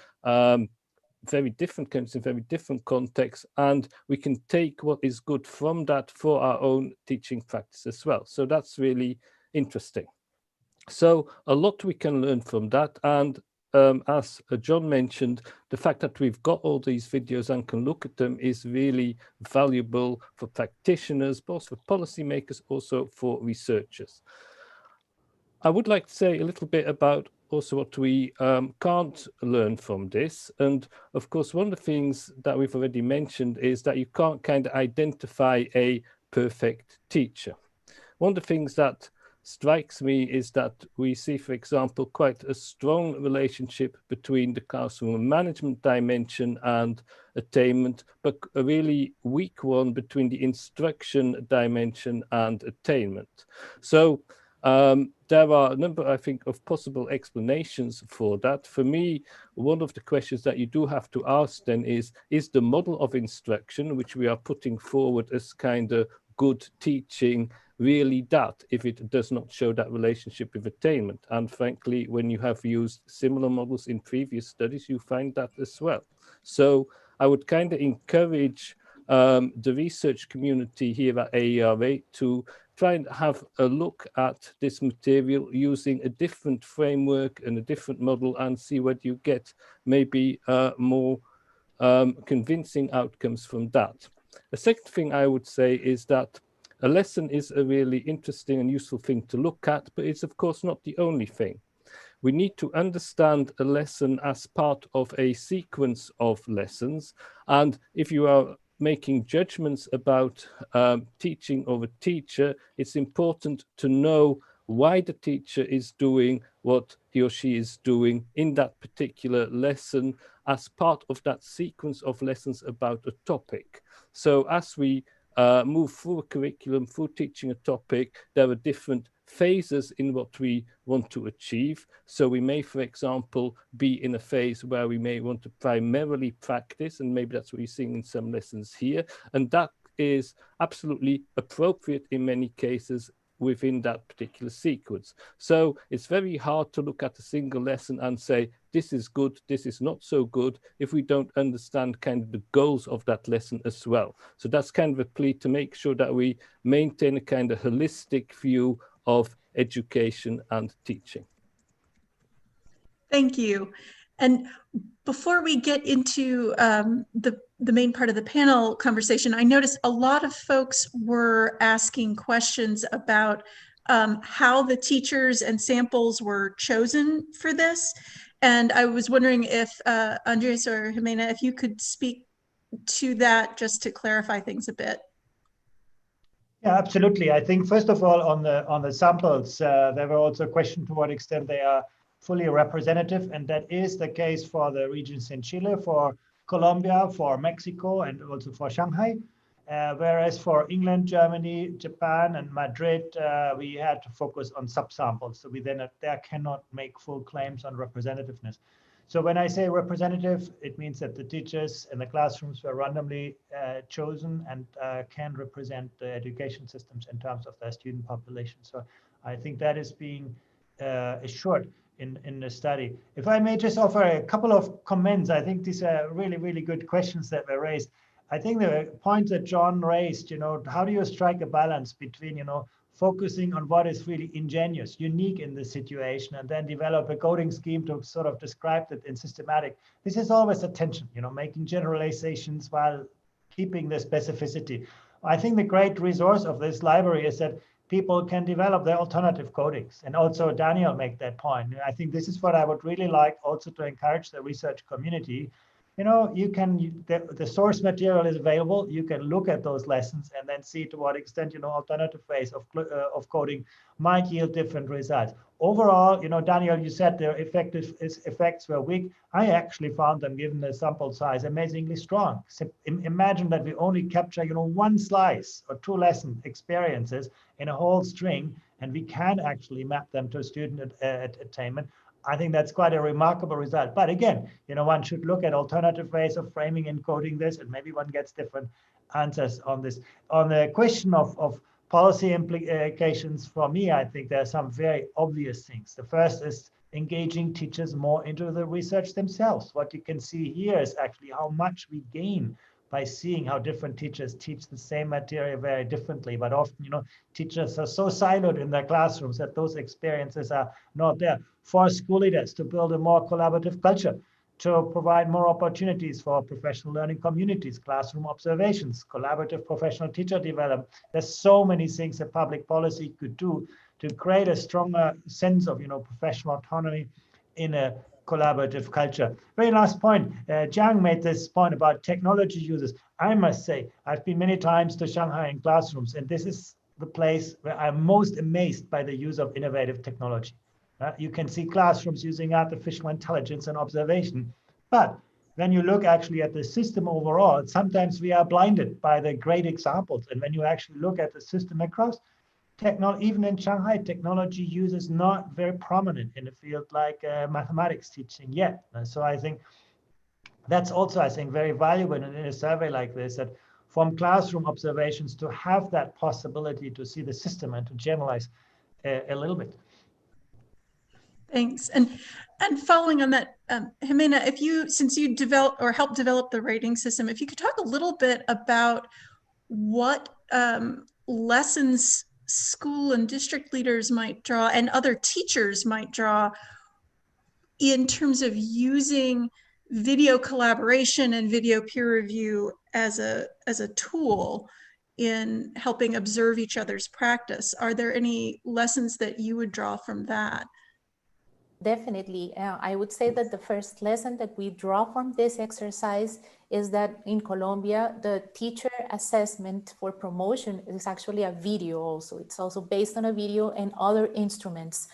very different countries in very different contexts, and we can take what is good from that for our own teaching practice as well. So that's really interesting. So a lot we can learn from that. And as John mentioned, the fact that we've got all these videos and can look at them is really valuable for practitioners, both for policymakers, also for researchers. I would like to say a little bit about also what we can't learn from this. And of course, one of the things that we've already mentioned is that you can't kind of identify a perfect teacher. One of the things that strikes me is that we see, for example, quite a strong relationship between the classroom management dimension and attainment, but a really weak one between the instruction dimension and attainment. So there are a number, I think, of possible explanations for that. For me, one of the questions that you do have to ask then is the model of instruction, which we are putting forward as kind of good teaching, really that if it does not show that relationship with attainment? And frankly, when you have used similar models in previous studies, you find that as well. So I would kind of encourage the research community here at AERA to try and have a look at this material using a different framework and a different model and see whether you get maybe more convincing outcomes from that. The second thing I would say is that a lesson is a really interesting and useful thing to look at, but it's of course not the only thing. We need to understand a lesson as part of a sequence of lessons. And if you are making judgments about teaching of a teacher, it's important to know why the teacher is doing what he or she is doing in that particular lesson as part of that sequence of lessons about a topic. So as we move through a curriculum, through teaching a topic, there are different phases in what we want to achieve. So we may, for example, be in a phase where we may want to primarily practice, and maybe that's what you're seeing in some lessons here. And that is absolutely appropriate in many cases within that particular sequence. So it's very hard to look at a single lesson and say, this is good, this is not so good, if we don't understand kind of the goals of that lesson as well. So that's kind of a plea to make sure that we maintain a kind of holistic view of education and teaching. Thank you. And before we get into the main part of the panel conversation, I noticed a lot of folks were asking questions about how the teachers and samples were chosen for this. And I was wondering if Andres or Jimena, if you could speak to that just to clarify things a bit. Yeah, absolutely. I think first of all, on the samples, there were also a question to what extent they are fully representative, and that is the case for the regions in Chile, for Colombia, for Mexico, and also for Shanghai. Whereas for England, Germany, Japan, and Madrid, we had to focus on subsamples. So we then there cannot make full claims on representativeness. So when I say representative, it means that the teachers in the classrooms were randomly chosen and can represent the education systems in terms of their student population. So I think that is being assured in the study. If I may just offer a couple of comments, I think these are really, really good questions that were raised. I think the point that John raised, how do you strike a balance between, focusing on what is really ingenious, unique in the situation, and then develop a coding scheme to sort of describe that in systematic. This is always a tension, making generalizations while keeping the specificity. I think the great resource of this library is that people can develop their alternative codings. And also Daniel made that point. I think this is what I would really like also to encourage the research community. The source material is available. You can look at those lessons and then see to what extent, alternative ways of coding might yield different results. Overall, Daniel, you said their effects were weak. I actually found them, given the sample size, amazingly strong. So imagine that we only capture, one slice or two lesson experiences in a whole string, and we can actually map them to student attainment. I think that's quite a remarkable result. But again, one should look at alternative ways of framing and coding this, and maybe one gets different answers on this. On the question of policy implications, for me, I think there are some very obvious things. The first is engaging teachers more into the research themselves. What you can see here is actually how much we gain by seeing how different teachers teach the same material very differently. But often, teachers are so siloed in their classrooms that those experiences are not there. For school leaders to build a more collaborative culture, to provide more opportunities for professional learning communities, classroom observations, collaborative professional teacher development. There's so many things that public policy could do to create a stronger sense of, professional autonomy in a collaborative culture. Very last point, Jiang made this point about technology uses. I must say, I've been many times to Shanghai in classrooms, and this is the place where I'm most amazed by the use of innovative technology. You can see classrooms using artificial intelligence and observation, but when you look actually at the system overall, sometimes we are blinded by the great examples. And when you actually look at the system across, even in Shanghai, technology use is not very prominent in a field like mathematics teaching yet. And so I think that's also, very valuable in a survey like this, that from classroom observations to have that possibility to see the system and to generalize a little bit. Thanks. And following on that, Jimena, since you developed or helped develop the rating system, if you could talk a little bit about what lessons school and district leaders might draw and other teachers might draw in terms of using video collaboration and video peer review as a tool in helping observe each other's practice. Are there any lessons that you would draw from that? Definitely. I would say that the first lesson that we draw from this exercise is that in Colombia, the teacher assessment for promotion is actually a video also. It's also based on a video and other instruments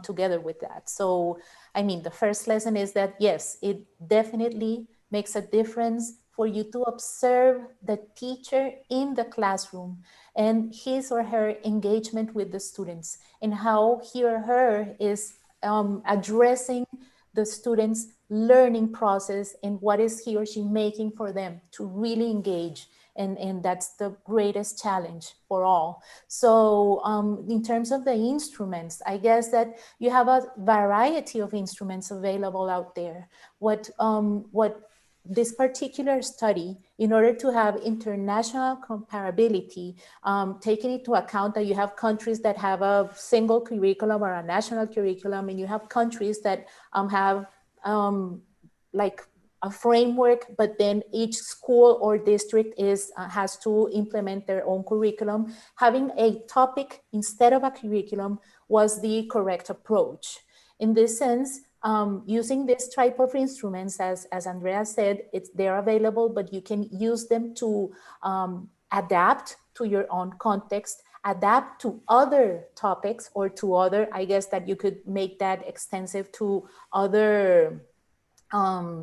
together with that. So, the first lesson is that, yes, it definitely makes a difference for you to observe the teacher in the classroom and his or her engagement with the students and how he or her is addressing the students' learning process and what is he or she making for them to really engage. And that's the greatest challenge for all. So in terms of the instruments, I guess that you have a variety of instruments available out there. What this particular study, in order to have international comparability, taking into account that you have countries that have a single curriculum or a national curriculum, and you have countries that have like a framework, but then each school or district has to implement their own curriculum. Having a topic instead of a curriculum was the correct approach. In this sense, using this type of instruments, as Andrea said, they're available, but you can use them to adapt to your own context, adapt to other topics or to other, I guess that you could make that extensive to other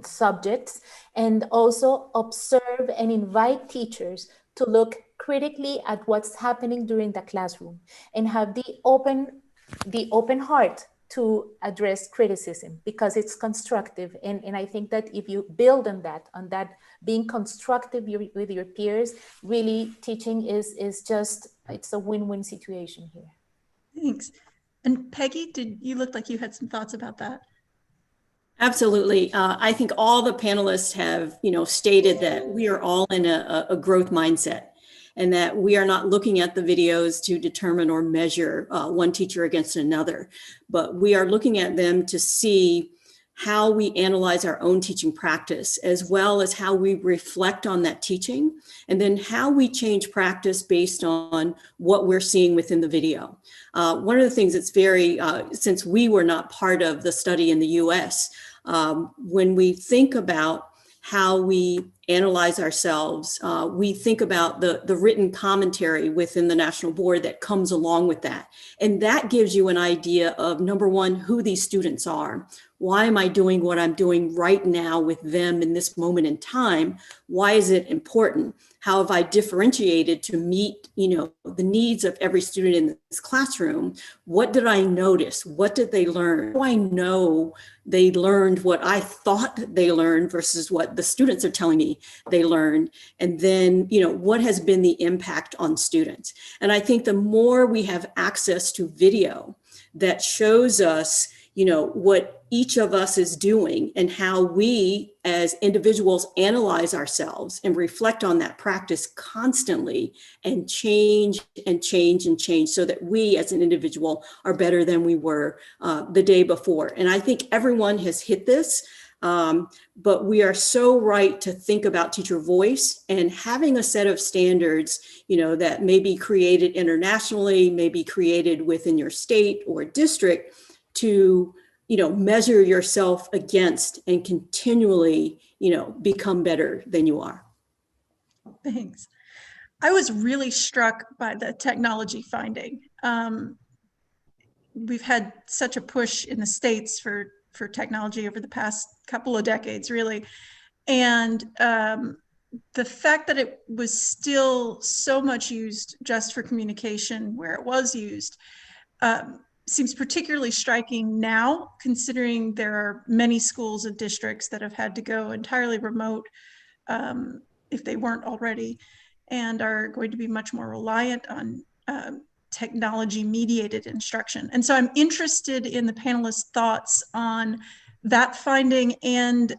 subjects, and also observe and invite teachers to look critically at what's happening during the classroom and have the open heart to address criticism because it's constructive. And I think that if you build on that being constructive with your peers, really teaching is just, it's a win-win situation here. Thanks. And Peggy, you look like you had some thoughts about that? Absolutely. I think all the panelists have, stated that we are all in a growth mindset, and that we are not looking at the videos to determine or measure one teacher against another, but we are looking at them to see how we analyze our own teaching practice, as well as how we reflect on that teaching, and then how we change practice based on what we're seeing within the video. One of the things that's since we were not part of the study in the US, when we think about how we analyze ourselves, we think about the written commentary within the National Board that comes along with that. And that gives you an idea of, number one, who these students are. Why am I doing what I'm doing right now with them in this moment in time? Why is it important? How have I differentiated to meet, the needs of every student in this classroom? What did I notice? What did they learn? How do I know they learned what I thought they learned versus what the students are telling me they learned? And then, what has been the impact on students? And I think the more we have access to video that shows us, what each of us is doing and how we as individuals analyze ourselves and reflect on that practice constantly and change and change and change so that we as an individual are better than we were the day before. And I think everyone has hit this, but we are so right to think about teacher voice and having a set of standards, that may be created internationally, may be created within your state or district to measure yourself against and continually, become better than you are. Thanks. I was really struck by the technology finding. We've had such a push in the States for technology over the past couple of decades, really. And the fact that it was still so much used just for communication where it was used, seems particularly striking now, considering there are many schools and districts that have had to go entirely remote, if they weren't already, and are going to be much more reliant on technology mediated instruction. And so I'm interested in the panelists' thoughts on that finding and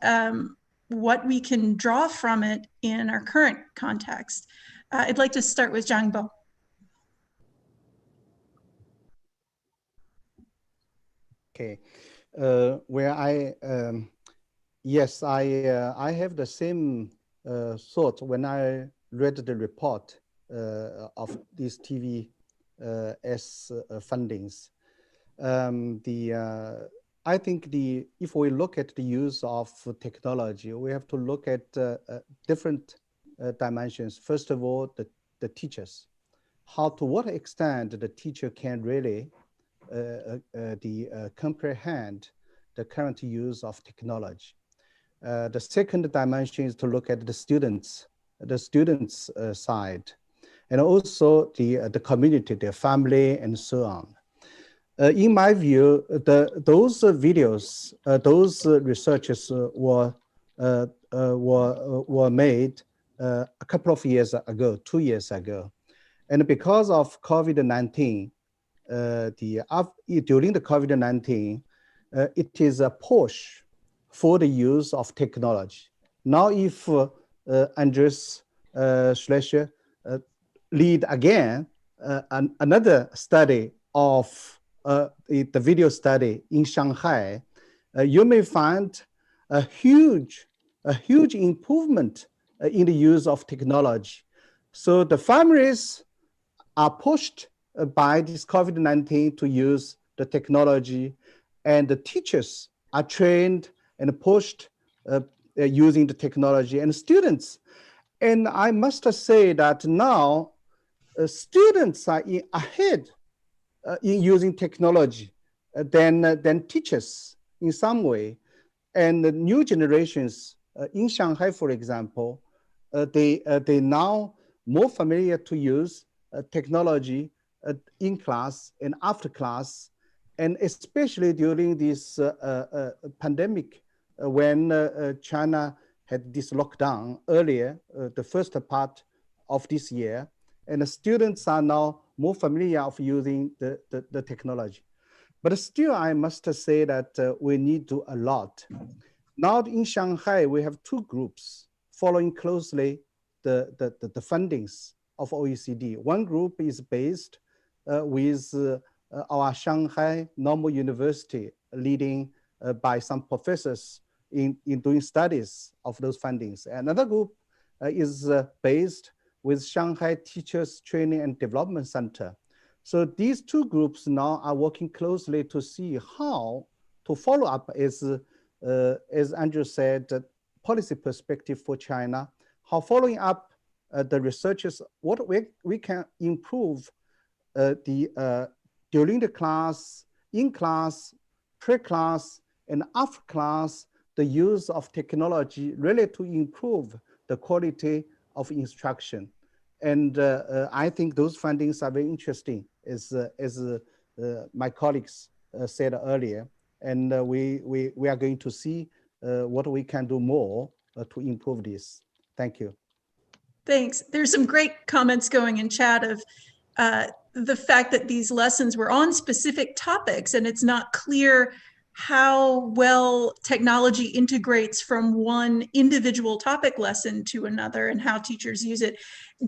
what we can draw from it in our current context. I'd like to start with Zhang Bo. Okay, yes, I have the same thought when I read the report of these TVS fundings. I think if we look at the use of technology, we have to look at different dimensions. First of all, the teachers, to what extent the teacher can really comprehend the current use of technology. The second dimension is to look at the students side, and also the community, their family, and so on. In my view, those videos, those researches were made a couple of years ago, 2 years ago, and because of COVID-19. During the COVID-19, it is a push for the use of technology. Now, if Andreas Schleicher lead again another study of the video study in Shanghai, you may find a huge improvement in the use of technology. So the families are pushed by this COVID-19 to use the technology, and the teachers are trained and pushed using the technology, and students. And I must say that now students are ahead in using technology than teachers in some way. And the new generations in Shanghai, for example, they now more familiar to use technology in class and after class, and especially during this pandemic when China had this lockdown earlier, the first part of this year, and the students are now more familiar of using the technology. But still, I must say that we need to a lot. Now in Shanghai, we have two groups following closely the fundings of OECD. One group is based with our Shanghai Normal University, leading by some professors in doing studies of those fundings. Another group is based with Shanghai Teachers Training and Development Center. So these two groups now are working closely to see how to follow up, as Andrew said, policy perspective for China, how following up the researchers, what we can improve during the class, in class, pre-class, and after class, the use of technology really to improve the quality of instruction. And I think those findings are very interesting, as my colleagues said earlier. And we are going to see what we can do more to improve this. Thank you. Thanks. There's some great comments going in chat of the fact that these lessons were on specific topics, and it's not clear how well technology integrates from one individual topic lesson to another and how teachers use it.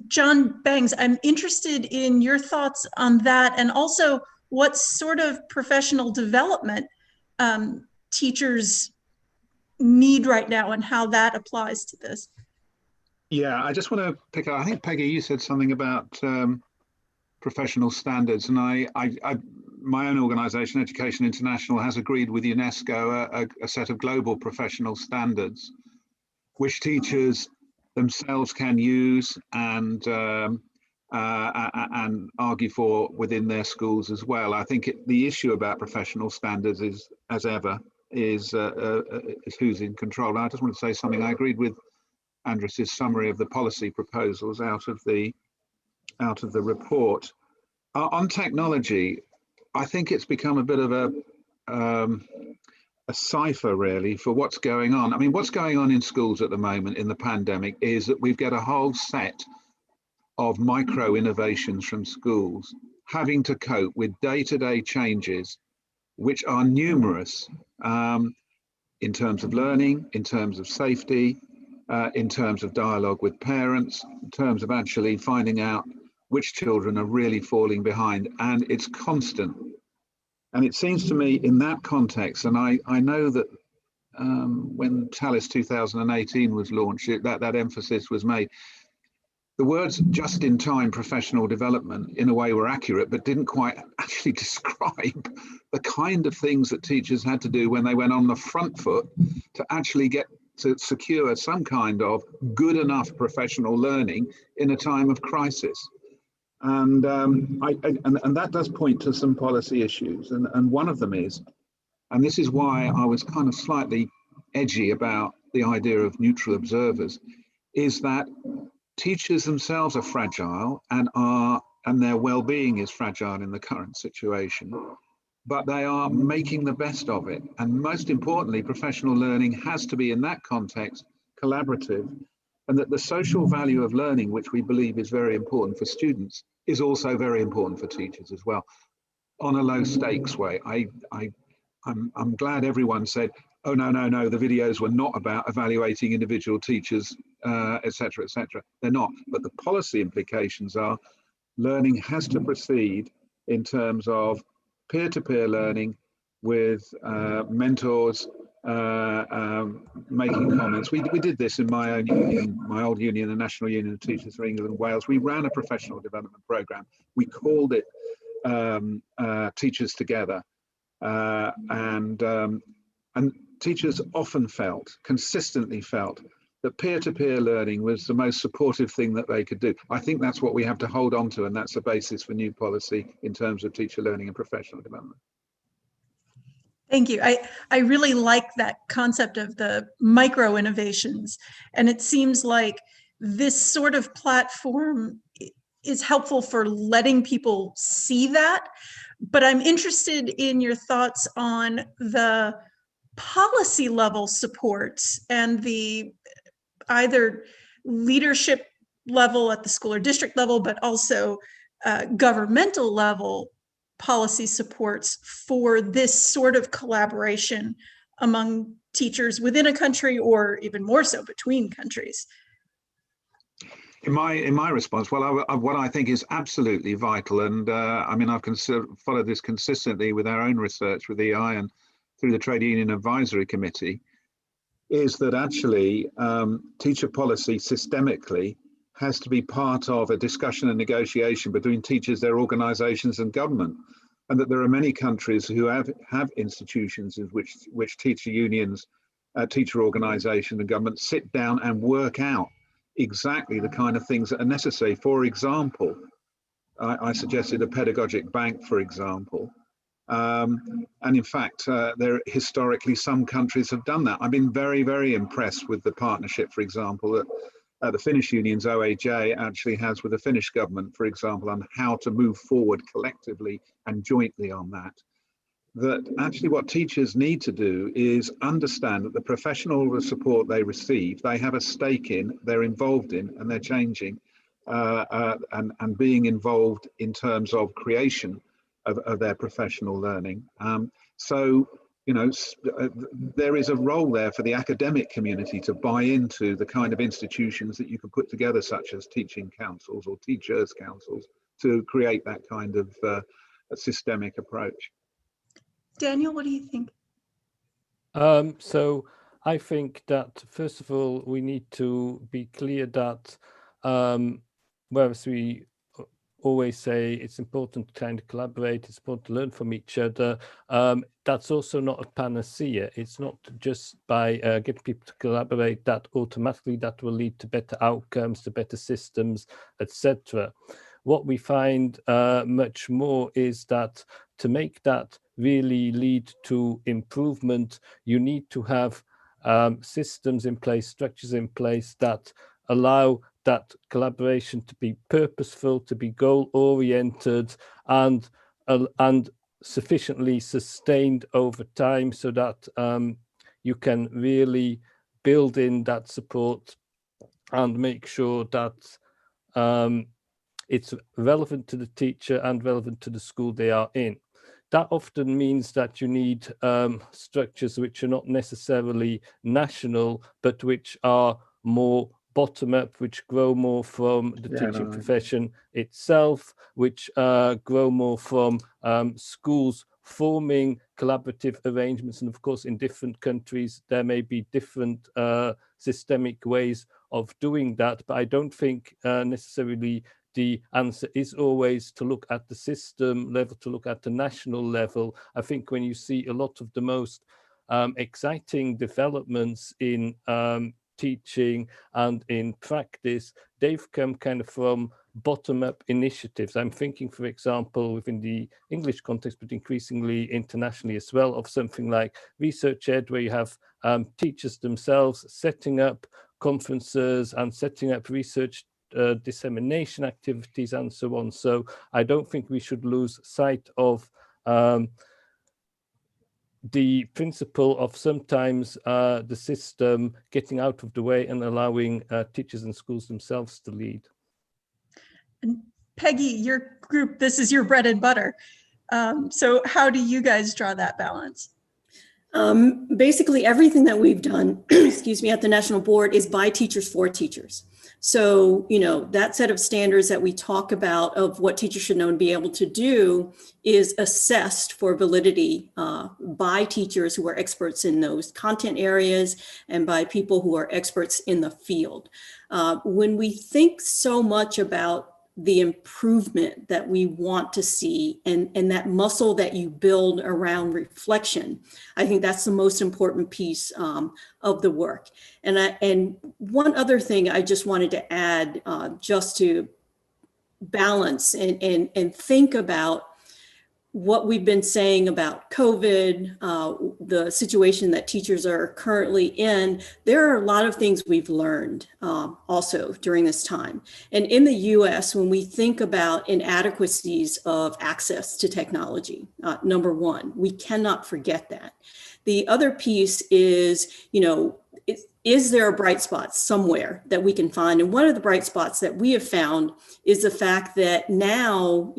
John Bangs, I'm interested in your thoughts on that, and also what sort of professional development teachers need right now and how that applies to this. Yeah, I just want to pick up, I think, Peggy, you said something about professional standards, and my own organization, Education International, has agreed with UNESCO a set of global professional standards, which teachers themselves can use and argue for within their schools as well. I think the issue about professional standards is, as ever, is who's in control. And I just want to say something. I agreed with Andres's summary of the policy proposals out of the report. On technology, I think it's become a bit of a cipher, really, for what's going on. I mean, what's going on in schools at the moment in the pandemic is that we've got a whole set of micro innovations from schools having to cope with day-to-day changes, which are numerous in terms of learning, in terms of safety, in terms of dialogue with parents, in terms of actually finding out which children are really falling behind, and it's constant. And it seems to me in that context, and I know that when TALIS 2018 was launched, that emphasis was made. The words just-in-time professional development in a way were accurate, but didn't quite actually describe the kind of things that teachers had to do when they went on the front foot to actually get to secure some kind of good enough professional learning in a time of crisis. And that does point to some policy issues. And one of them is, and this is why I was kind of slightly edgy about the idea of neutral observers, is that teachers themselves are fragile and their well-being is fragile in the current situation, but they are making the best of it. And most importantly, professional learning has to be in that context collaborative, and that the social value of learning, which we believe is very important for students, is also very important for teachers as well, on a low stakes way. I'm glad everyone said, oh, no, the videos were not about evaluating individual teachers, et cetera, et cetera. They're not, but the policy implications are learning has to proceed in terms of peer-to-peer learning with mentors making comments. We did this in my own union, my old union, the National Union of Teachers for England and Wales. We ran a professional development program. We called it Teachers Together. And teachers often consistently felt that peer-to-peer learning was the most supportive thing that they could do. I think that's what we have to hold on to, and that's the basis for new policy in terms of teacher learning and professional development. Thank you. I really like that concept of the micro innovations. And it seems like this sort of platform is helpful for letting people see that. But I'm interested in your thoughts on the policy level supports and the either leadership level at the school or district level, but also governmental level policy supports for this sort of collaboration among teachers within a country, or even more so between countries. In my response, well, what I think is absolutely vital, and I mean, I've followed this consistently with our own research with EI and through the Trade Union Advisory Committee, is that actually teacher policy systemically has to be part of a discussion and negotiation between teachers, their organizations and government. And that there are many countries who have institutions in which teacher unions, teacher organizations and government sit down and work out exactly the kind of things that are necessary. For example, I suggested a pedagogic bank, for example. And in fact, historically, some countries have done that. I've been very, very impressed with the partnership, for example, that the Finnish union's OAJ actually has with the Finnish government, for example, on how to move forward collectively and jointly on that. That actually what teachers need to do is understand that the professional support they receive, they have a stake in, they're involved in, and they're changing and being involved in terms of creation of their professional learning. So, there is a role there for the academic community to buy into the kind of institutions that you can put together, such as teaching councils or teachers' councils, to create that kind of a systemic approach. Daniel, what do you think? So I think that, first of all, we need to be clear that whereas we always say it's important to kind of collaborate, it's important to learn from each other, that's also not a panacea. It's not just by getting people to collaborate that automatically that will lead to better outcomes, to better systems, etc. What we find much more is that to make that really lead to improvement, you need to have systems in place, structures in place that allow that collaboration to be purposeful, to be goal-oriented, and sufficiently sustained over time, so that you can really build in that support and make sure that it's relevant to the teacher and relevant to the school they are in. That often means that you need structures which are not necessarily national, but which are more bottom-up, which grow more from the teaching profession itself, which grow more from schools forming collaborative arrangements. And of course, in different countries, there may be different systemic ways of doing that, but I don't think necessarily the answer is always to look at the system level, to look at the national level. I think when you see a lot of the most exciting developments in teaching and in practice, they've come kind of from bottom-up initiatives. I'm thinking, for example, within the English context, but increasingly internationally as well, of something like Research Ed, where you have teachers themselves setting up conferences and setting up research dissemination activities and so on. So I don't think we should lose sight of the principle of sometimes the system getting out of the way and allowing teachers and schools themselves to lead. And Peggy, your group, this is your bread and butter. So how do you guys draw that balance? Basically, everything that we've done, excuse me, at the National Board is by teachers for teachers. So, that set of standards that we talk about of what teachers should know and be able to do is assessed for validity by teachers who are experts in those content areas and by people who are experts in the field. When we think so much about the improvement that we want to see and that muscle that you build around reflection, I think that's the most important piece of the work. And one other thing I just wanted to add, just to balance and think about what we've been saying about COVID, the situation that teachers are currently in. There are a lot of things we've learned also during this time. And in the US, when we think about inadequacies of access to technology, number one, we cannot forget that. The other piece is, is there a bright spot somewhere that we can find? And one of the bright spots that we have found is the fact that now,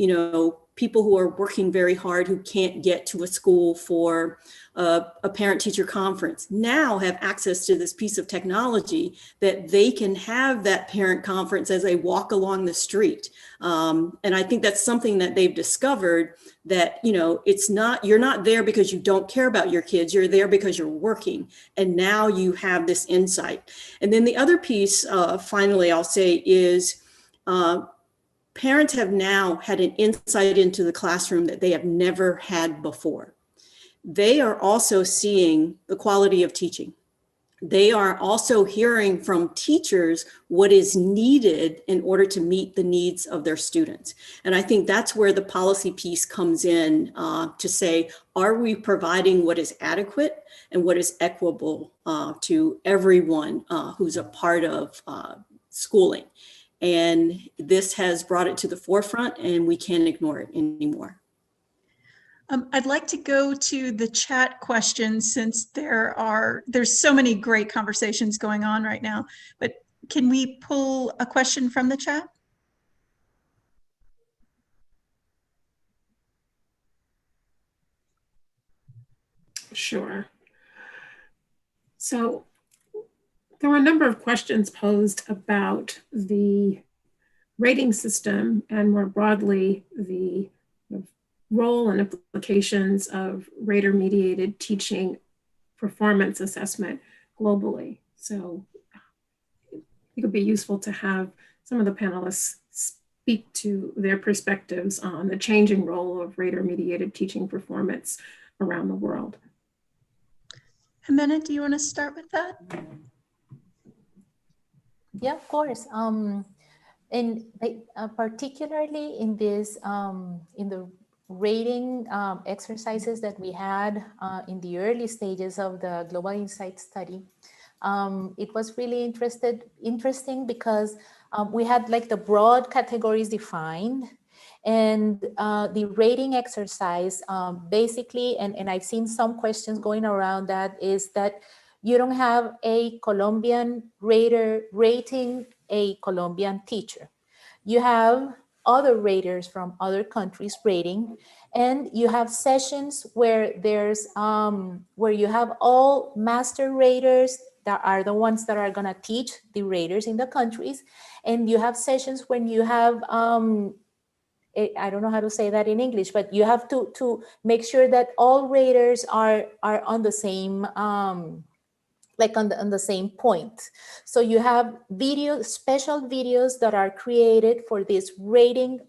people who are working very hard who can't get to a school for a parent-teacher conference now have access to this piece of technology that they can have that parent conference as they walk along the street. And I think that's something that they've discovered, that, it's not, you're not there because you don't care about your kids, you're there because you're working. And now you have this insight. And then the other piece, finally, I'll say is, parents have now had an insight into the classroom that they have never had before. They are also seeing the quality of teaching. They are also hearing from teachers what is needed in order to meet the needs of their students. And I think that's where the policy piece comes in, to say, are we providing what is adequate and what is equitable to everyone who's a part of schooling? And this has brought it to the forefront, and we can't ignore it anymore. I'd like to go to the chat questions, since there's so many great conversations going on right now. But can we pull a question from the chat? Sure. So there were a number of questions posed about the rating system and more broadly the role and implications of rater-mediated teaching performance assessment globally. So it would be useful to have some of the panelists speak to their perspectives on the changing role of rater-mediated teaching performance around the world. Jimena, do you want to start with that? Yeah, of course. And particularly in this, in the rating exercises that we had in the early stages of the Global InSights study, it was really interesting because we had like the broad categories defined, and the rating exercise basically, and I've seen some questions going around that, is that you don't have a Colombian rater rating a Colombian teacher. You have other raters from other countries rating, and you have sessions where there's where you have all master raters that are the ones that are going to teach the raters in the countries, and you have sessions when you have I don't know how to say that in English, but you have to make sure that all raters are on the same like on the same point. So you have special videos that are created for this rating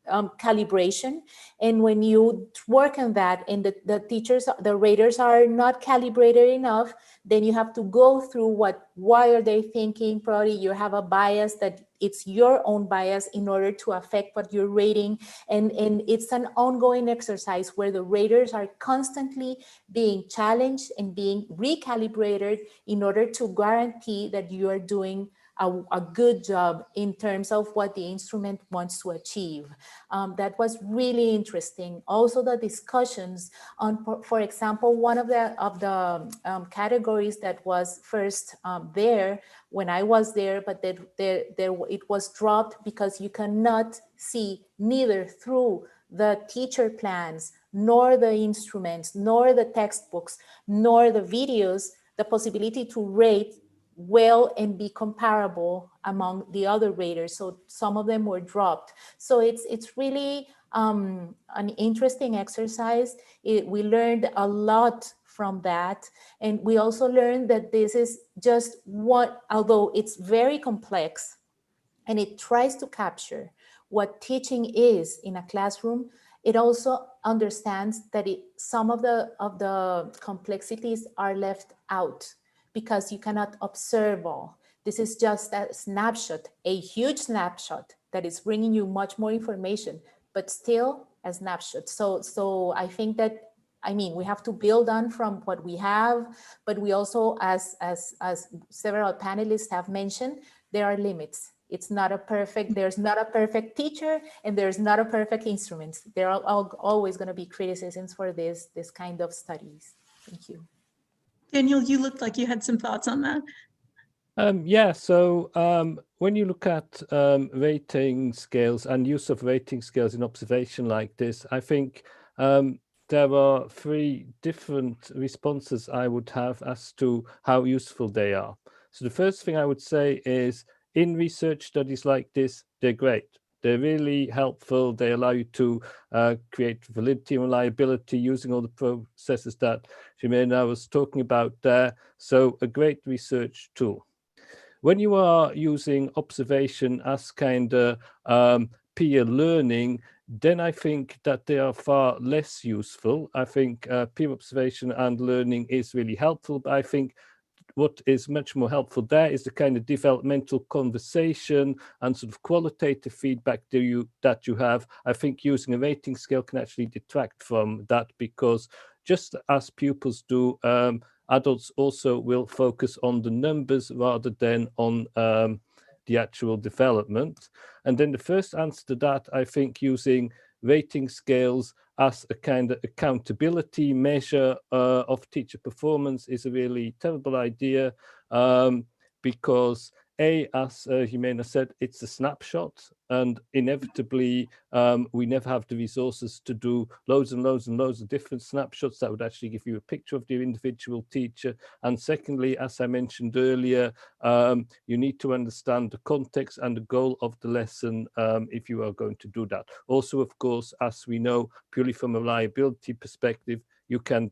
calibration. And when you work on that and the teachers, the raters are not calibrated enough, then you have to go through why are they thinking? Probably you have a bias that it's your own bias in order to affect what you're rating. And it's an ongoing exercise where the raters are constantly being challenged and being recalibrated in order to guarantee that you are doing a good job in terms of what the instrument wants to achieve. That was really interesting. Also, the discussions on, for example, one of the categories that was first there when I was there, but it was dropped because you cannot see neither through the teacher plans, nor the instruments, nor the textbooks, nor the videos, the possibility to rate well and be comparable among the other raters. So some of them were dropped. So it's really an interesting exercise. We learned a lot from that. And we also learned that this is just what, although it's very complex and it tries to capture what teaching is in a classroom, it also understands that some of the complexities are left out, because you cannot observe all. This is just a snapshot, a huge snapshot that is bringing you much more information, but still a snapshot. So I think that, I mean, we have to build on from what we have, but we also, as several panelists have mentioned, there are limits. It's not a perfect, there's not a perfect teacher and there's not a perfect instrument. There are always going to be criticisms for this kind of studies. Thank you. Daniel, you looked like you had some thoughts on that. Yeah, so when you look at rating scales and use of rating scales in observation like this, I think there are three different responses I would have as to how useful they are. So the first thing I would say is, in research studies like this, they're great. They're really helpful. They allow you to create validity and reliability using all the processes that Jimena was talking about there. So a great research tool. When you are using observation as kind of peer learning, then I think that they are far less useful. I think peer observation and learning is really helpful, but I think what is much more helpful there is the kind of developmental conversation and sort of qualitative feedback that you have. I think using a rating scale can actually detract from that, because just as pupils do, adults also will focus on the numbers rather than on the actual development. And then the first answer to that, I think using rating scales as a kind of accountability measure of teacher performance is a really terrible idea, because As Jimena said, it's a snapshot, and inevitably we never have the resources to do loads and loads and loads of different snapshots that would actually give you a picture of the individual teacher. And secondly, as I mentioned earlier, you need to understand the context and the goal of the lesson if you are going to do that. Also, of course, as we know, purely from a reliability perspective, you can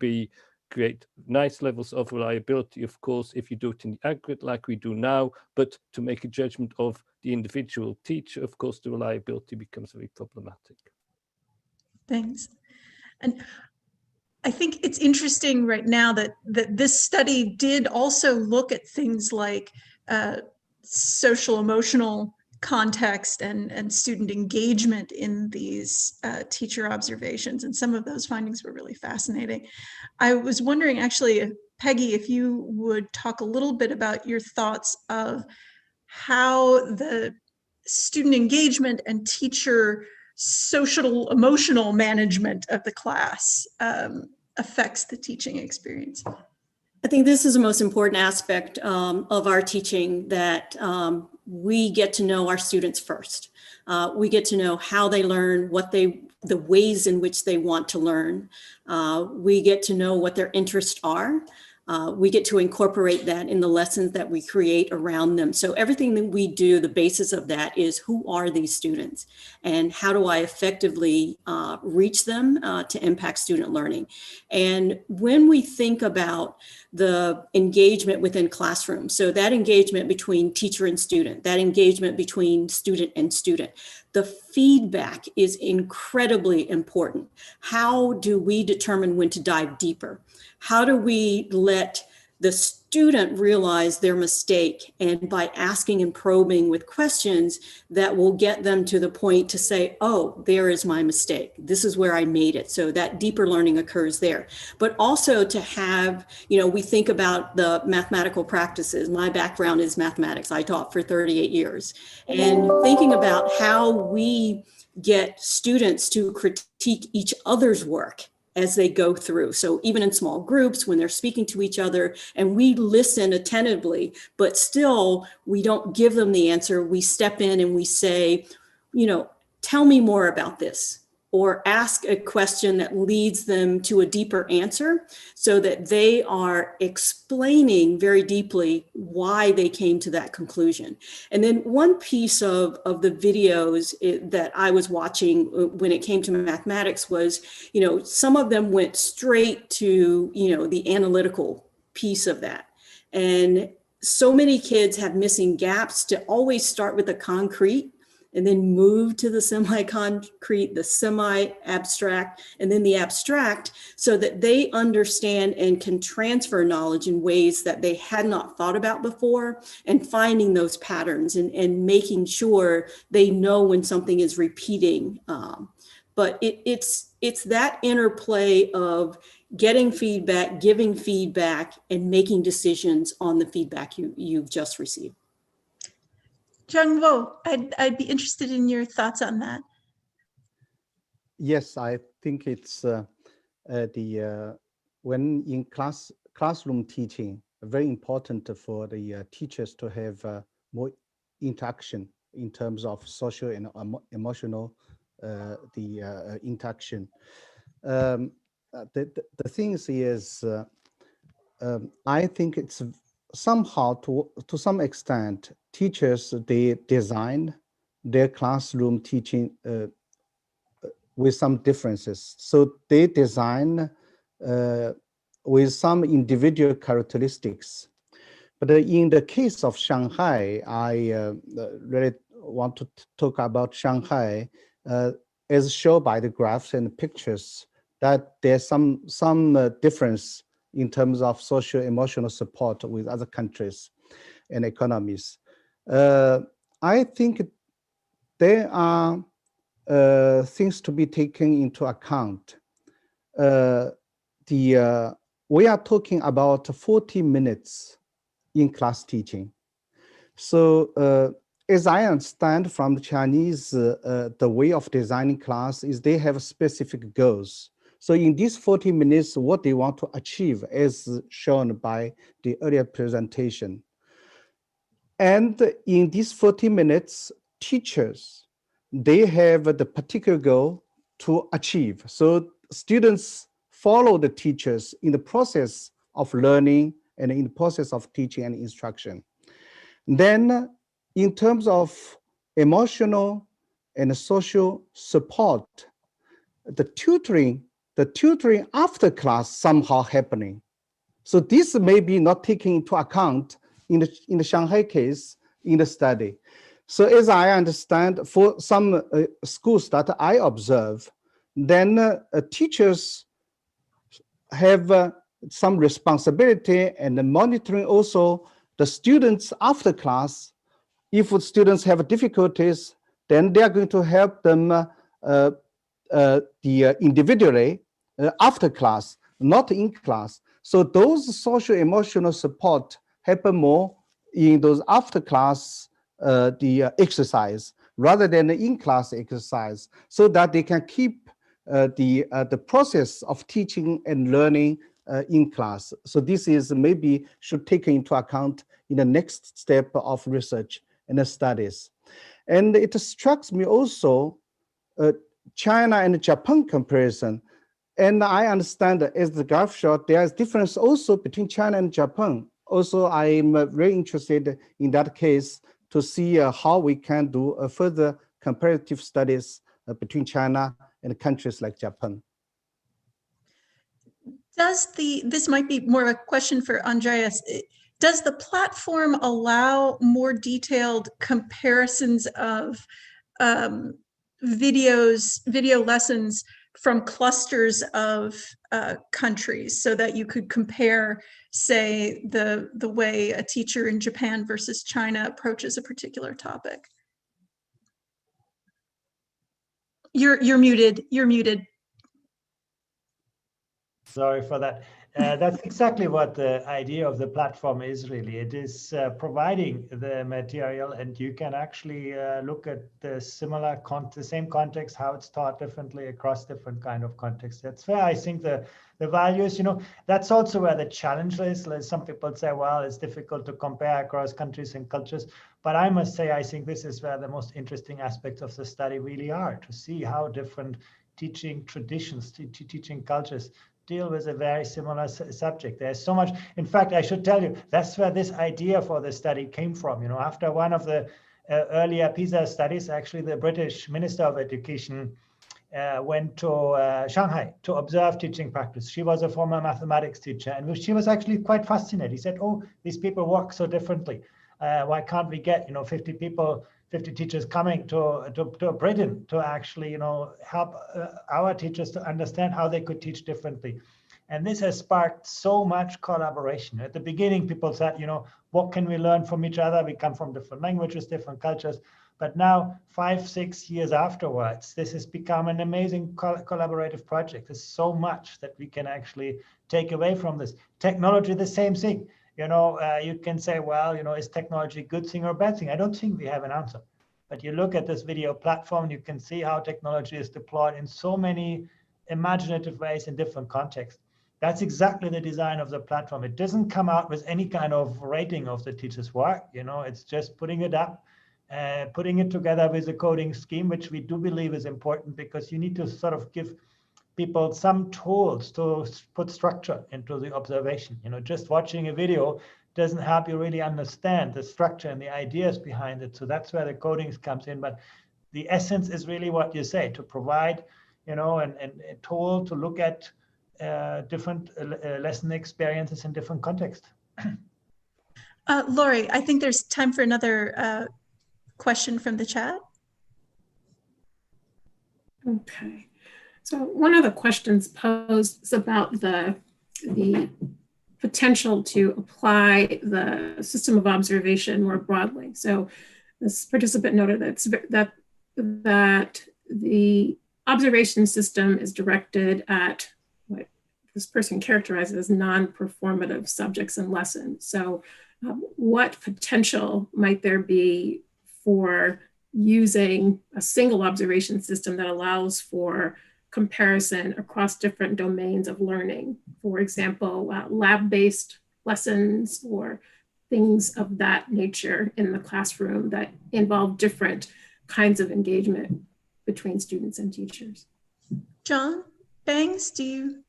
create nice levels of reliability, of course, if you do it in the aggregate like we do now, but to make a judgment of the individual teacher, of course, the reliability becomes very problematic. Thanks. And I think it's interesting right now that this study did also look at things like social emotional context and student engagement in these teacher observations. And some of those findings were really fascinating. I was wondering actually, Peggy, if you would talk a little bit about your thoughts of how the student engagement and teacher social emotional management of the class affects the teaching experience. I think this is the most important aspect of our teaching, that we get to know our students first. We get to know how they learn, the ways in which they want to learn. We get to know what their interests are. We get to incorporate that in the lessons that we create around them. So everything that we do, the basis of that is, who are these students and how do I effectively reach them to impact student learning? And when we think about the engagement within classrooms, so that engagement between teacher and student, that engagement between student and student, the feedback is incredibly important. How do we determine when to dive deeper? How do we let the student realize their mistake, and by asking and probing with questions that will get them to the point to say, oh, there is my mistake. This is where I made it. So that deeper learning occurs there. But also to have, we think about the mathematical practices. My background is mathematics. I taught for 38 years. And thinking about how we get students to critique each other's work as they go through. So even in small groups, when they're speaking to each other, and we listen attentively, but still we don't give them the answer. We step in and we say, tell me more about this, or ask a question that leads them to a deeper answer, so that they are explaining very deeply why they came to that conclusion. And then one piece of the videos that I was watching when it came to mathematics was, some of them went straight to, the analytical piece of that. And so many kids have missing gaps to always start with the concrete and then move to the semi-concrete, the semi-abstract, and then the abstract, so that they understand and can transfer knowledge in ways that they had not thought about before, and finding those patterns and making sure they know when something is repeating. But it's that interplay of getting feedback, giving feedback, and making decisions on the feedback you've just received. Jung-Wo, I'd be interested in your thoughts on that. Yes, I think it's when in classroom teaching, very important for the teachers to have more interaction in terms of social and emotional interaction. The thing is, I think it's somehow to some extent, teachers, they design their classroom teaching with some differences. So they design with some individual characteristics. But in the case of Shanghai, I really want to talk about Shanghai as shown by the graphs and pictures, that there's some difference in terms of social emotional support with other countries and economies. I think there are things to be taken into account. We are talking about 40 minutes in class teaching. So as I understand from the Chinese, the way of designing class is they have specific goals. So in these 40 minutes, what they want to achieve, as shown by the earlier presentation. And in these 40 minutes, teachers, they have the particular goal to achieve. So students follow the teachers in the process of learning and in the process of teaching and instruction. Then in terms of emotional and social support, the tutoring after class somehow happening. So this may be not taken into account in the Shanghai case in the study. So as I understand, for some schools that I observe, then teachers have some responsibility and monitoring also the students after class. If students have difficulties, then they are going to help them individually after class, not in class. So those social emotional support happen more in those after class exercise rather than the in-class exercise, so that they can keep the process of teaching and learning in class. So this is maybe should take into account in the next step of research and the studies. And it strikes me also China and Japan comparison. And I understand that as the graph showed, there is difference also between China and Japan. Also, I'm very interested in that case to see how we can do further comparative studies between China and countries like Japan. This might be more of a question for Andreas. Does the platform allow more detailed comparisons of video lessons from clusters of countries, so that you could compare, say, the way a teacher in Japan versus China approaches a particular topic? You're muted. You're muted. Sorry for that. That's exactly what the idea of the platform is, really. It is providing the material, and you can actually look at the same context, how it's taught differently across different kind of contexts. That's where I think the values, that's also where the challenge is. Like some people say, well, it's difficult to compare across countries and cultures. But I must say, I think this is where the most interesting aspects of the study really are, to see how different teaching traditions, teaching cultures deal with a very similar subject. There's so much. In fact, I should tell you, that's where this idea for the study came from. After one of the earlier PISA studies, actually the British Minister of Education went to Shanghai to observe teaching practice. She was a former mathematics teacher, and she was actually quite fascinated. He said, oh, these people work so differently. Why can't we get 50 teachers coming to Britain to actually help our teachers to understand how they could teach differently? And this has sparked so much collaboration. At the beginning, people said, what can we learn from each other? We come from different languages, different cultures. But now, 5-6 years afterwards, this has become an amazing collaborative project. There's so much that we can actually take away from this. Technology, the same thing. You can say, well, is technology a good thing or a bad thing? I don't think we have an answer. But you look at this video platform, you can see how technology is deployed in so many imaginative ways in different contexts. That's exactly the design of the platform. It doesn't come out with any kind of rating of the teacher's work. It's just putting it up, putting it together with a coding scheme, which we do believe is important, because you need to sort of give people some tools to put structure into the observation. Just watching a video doesn't help you really understand the structure and the ideas behind it. So that's where the coding comes in. But the essence is really what you say, to provide, a tool to look at different lesson experiences in different contexts. Lori, I think there's time for another question from the chat. Okay. So one of the questions posed is about the potential to apply the system of observation more broadly. So this participant noted that the observation system is directed at what this person characterizes as non-performative subjects and lessons. So what potential might there be for using a single observation system that allows for comparison across different domains of learning? For example, lab-based lessons or things of that nature in the classroom that involve different kinds of engagement between students and teachers. John Bangs, do you?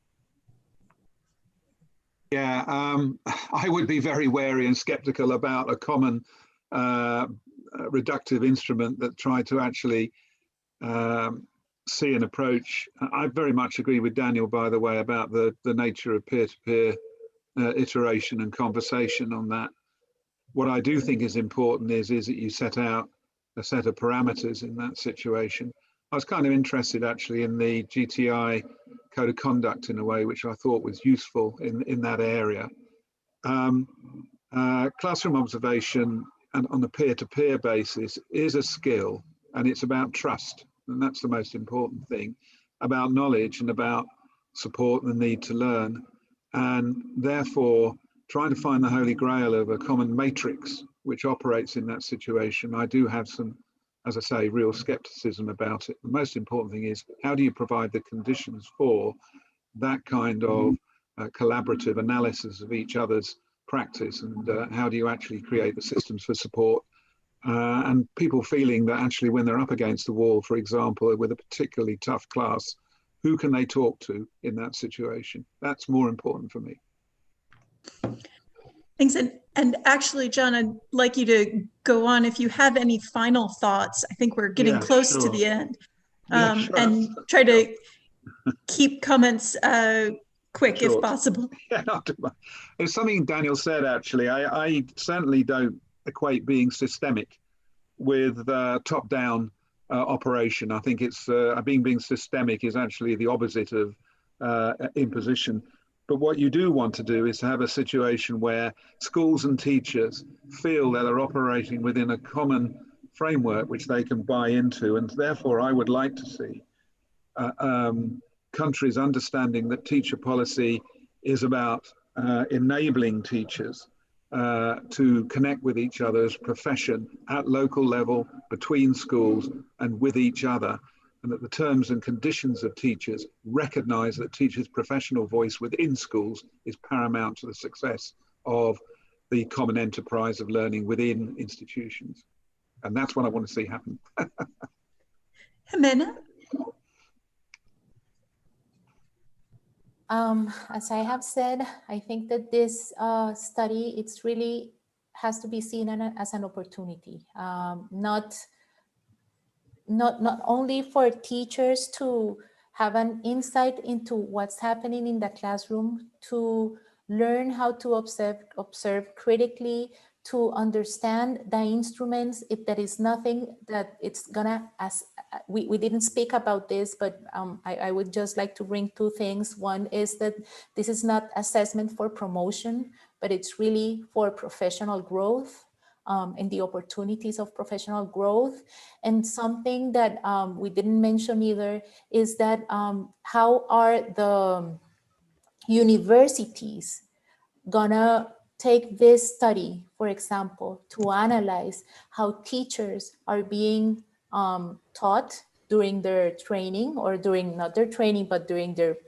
Yeah, I would be very wary and skeptical about a common reductive instrument that tried to actually see an approach. I very much agree with Daniel, by the way, about the nature of peer-to-peer iteration and conversation on that. What I do think is important is that you set out a set of parameters in that situation. I was kind of interested actually in the GTI code of conduct in a way, which I thought was useful in that area. Classroom observation and on a peer-to-peer basis is a skill, and it's about trust. And that's the most important thing, about knowledge and about support and the need to learn. And therefore, trying to find the holy grail of a common matrix which operates in that situation, I do have some, as I say, real skepticism about it. The most important thing is, how do you provide the conditions for that kind of collaborative analysis of each other's practice, and how do you actually create the systems for support? And people feeling that actually when they're up against the wall, for example, with a particularly tough class, who can they talk to in that situation? That's more important for me. Thanks. And actually, John, I'd like you to go on if you have any final thoughts. I think we're getting close to the end. Sure. And try to keep comments quick if possible. Yeah, there's something Daniel said, actually. I certainly don't equate being systemic with top-down operation. I think it's being systemic is actually the opposite of imposition. But what you do want to do is to have a situation where schools and teachers feel that they're operating within a common framework which they can buy into. And therefore, I would like to see countries understanding that teacher policy is about enabling teachers to connect with each other's profession at local level, between schools and with each other, and that the terms and conditions of teachers recognize that teachers' professional voice within schools is paramount to the success of the common enterprise of learning within institutions. And that's what I want to see happen. Jimena? As I have said, I think that this study, it's really has to be seen as an opportunity, not only for teachers to have an insight into what's happening in the classroom, to learn how to observe critically, to understand the instruments. If there is nothing that it's gonna, as we didn't speak about this, but I would just like to bring two things. One is that this is not assessment for promotion, but it's really for professional growth. And the opportunities of professional growth. And something that we didn't mention either is that how are the universities gonna take this study, for example, to analyze how teachers are being taught during their training, or during, not their training, but during their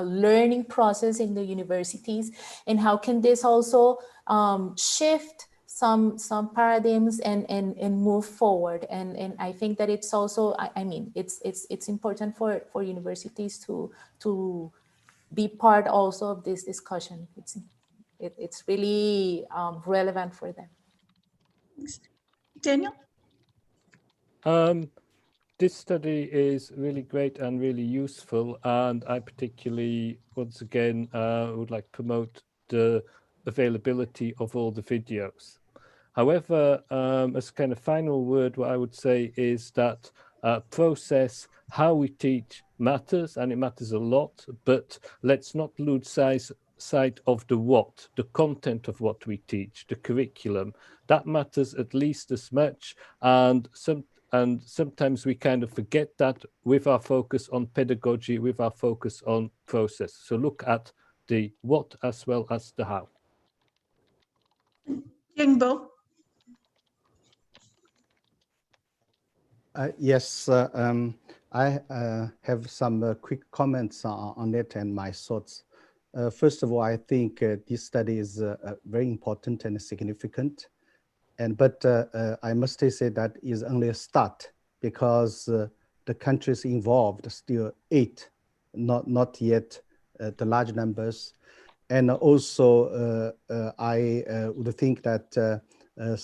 learning process in the universities, and how can this also shift some paradigms and move forward. And I think that it's also, I mean, it's important for universities to be part also of this discussion. It's really relevant for them. Daniel? This study is really great and really useful, and I particularly, once again, would like to promote the availability of all the videos. However, as kind of final word, what I would say is that process, how we teach matters, and it matters a lot, but let's not lose sight of the what, the content of what we teach, the curriculum. That matters at least as much, and sometimes we kind of forget that with our focus on pedagogy, with our focus on process. So look at the what as well as the how. Yingbo? Yes, I have some quick comments on it and my thoughts. First of all, I think this study is very important and significant. But I must say that is only a start, because the countries involved still 8, not yet the large numbers. And also, I would think that to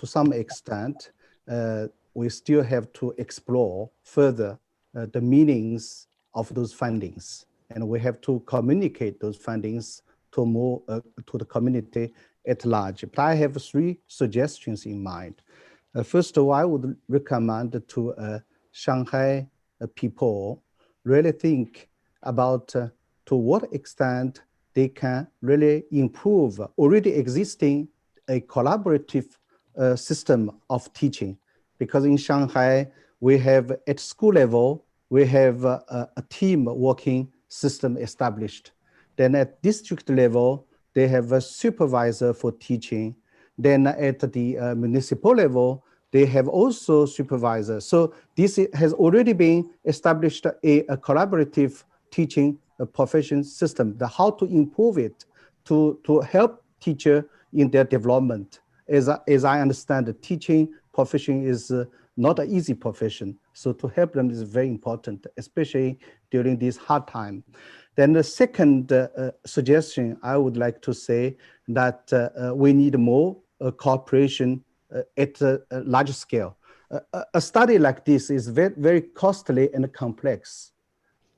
some extent, we still have to explore further the meanings of those findings, and we have to communicate those findings to more to the community at large. But I have 3 suggestions in mind. First of all, I would recommend to Shanghai people really think about to what extent they can really improve already existing a collaborative system of teaching. Because in Shanghai, we have at school level, we have a team working system established. Then at district level, they have a supervisor for teaching. Then at the municipal level, they have also supervisors. So this has already been established a collaborative teaching profession system, how to improve it to help teacher in their development. As I understand, the teaching profession is not an easy profession. So to help them is very important, especially during this hard time. Then the second suggestion I would like to say that we need more cooperation at a large scale. A study like this is very, very costly and complex.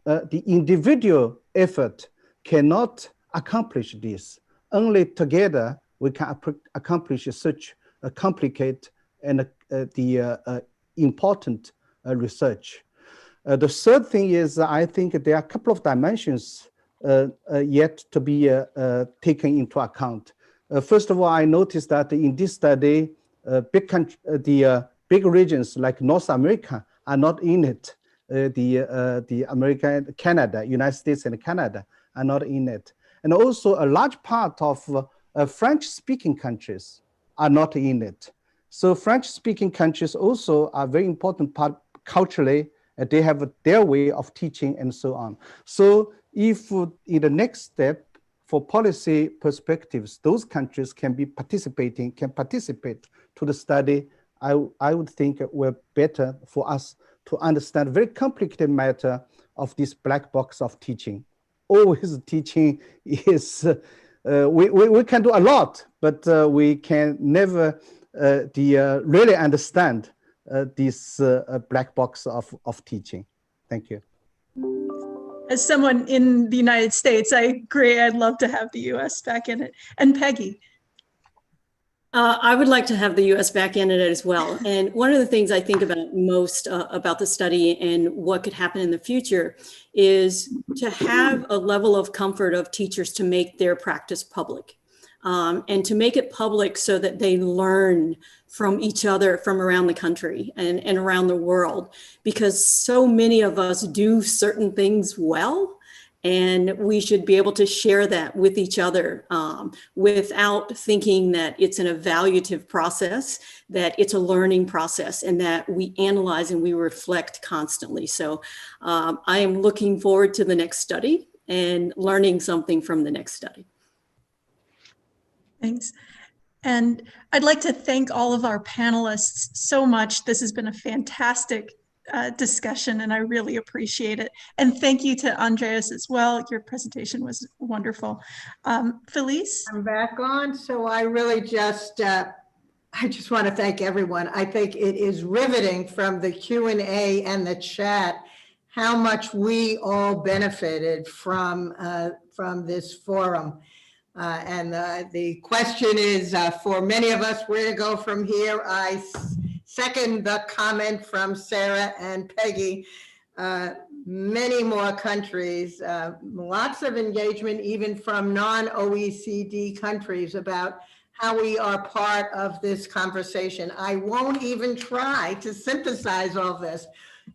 The individual effort cannot accomplish this. Only together we can accomplish such a complicated and important research. The third thing is, I think there are a couple of dimensions yet to be taken into account. First of all, I noticed that in this study, big regions like North America are not in it. The America, Canada, United States and Canada are not in it. And also a large part of French-speaking countries are not in it. So French-speaking countries also are very important part culturally. They have their way of teaching and so on. So if in the next step, for policy perspectives, those countries can participate to the study, I would think it were better for us to understand very complicated matter of this black box of teaching. Always teaching is, we can do a lot, but we can never really understand this black box of teaching. Thank you. As someone in the United States, I agree. I'd love to have the US back in it. And Peggy. I would like to have the US back in it as well. And one of the things I think about most about the study and what could happen in the future is to have a level of comfort of teachers to make their practice public. And to make it public so that they learn from each other from around the country and around the world, because so many of us do certain things well, and we should be able to share that with each other without thinking that it's an evaluative process, that it's a learning process, and that we analyze and we reflect constantly. So I am looking forward to the next study and learning something from the next study. Thanks. And I'd like to thank all of our panelists so much. This has been a fantastic discussion, and I really appreciate it. And thank you to Andreas as well. Your presentation was wonderful. Felice? I'm back on. So I really just, I just want to thank everyone. I think it is riveting from the Q&A and the chat how much we all benefited from this forum. And the question is, for many of us, where to go from here? I second the comment from Sarah and Peggy. Many more countries, lots of engagement, even from non-OECD countries, about how we are part of this conversation. I won't even try to synthesize all this.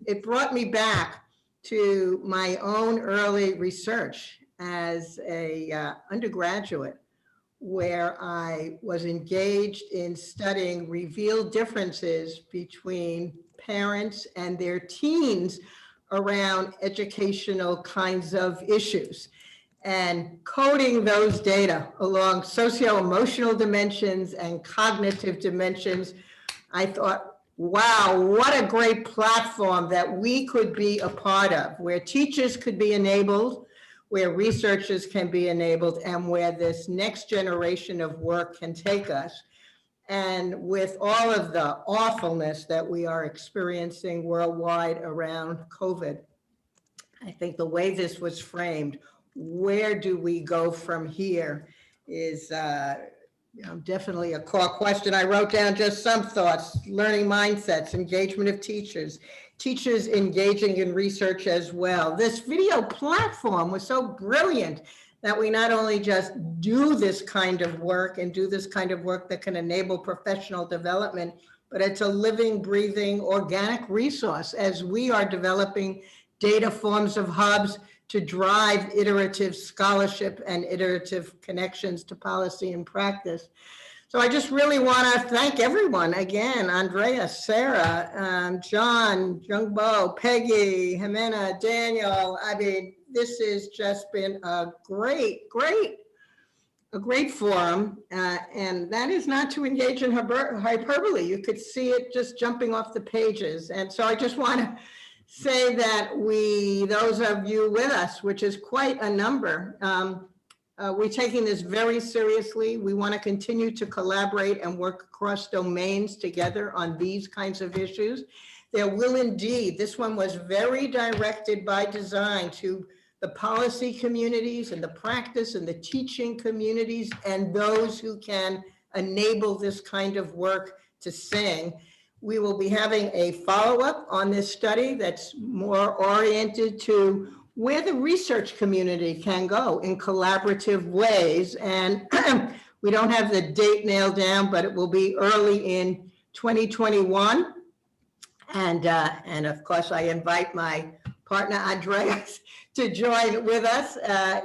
It brought me back to my own early research as a undergraduate, where I was engaged in studying revealed differences between parents and their teens around educational kinds of issues and coding those data along socio-emotional dimensions and cognitive dimensions. I thought, wow, what a great platform that we could be a part of, where teachers could be enabled, where researchers can be enabled, and where this next generation of work can take us. And with all of the awfulness that we are experiencing worldwide around COVID, I think the way this was framed, where do we go from here, is definitely a core question. I wrote down just some thoughts: learning mindsets, engagement of teachers, teachers engaging in research as well. This video platform was so brilliant that we not only just do this kind of work and do this kind of work that can enable professional development, but it's a living, breathing, organic resource as we are developing data forms of hubs to drive iterative scholarship and iterative connections to policy and practice. So I just really want to thank everyone again: Andrea, Sarah, John, Jungbo, Peggy, Jimena, Daniel. I mean, this has just been a great forum, and that is not to engage in hyperbole. You could see it just jumping off the pages. And so I just want to say that those of you with us, which is quite a number, we're taking this very seriously. We want to continue to collaborate and work across domains together on these kinds of issues. There will indeed, this one was very directed by design to the policy communities and the practice and the teaching communities and those who can enable this kind of work to sing. We will be having a follow-up on this study that's more oriented to where the research community can go in collaborative ways. And we don't have the date nailed down, but it will be early in 2021. And of course, I invite my partner, Andreas, to join with us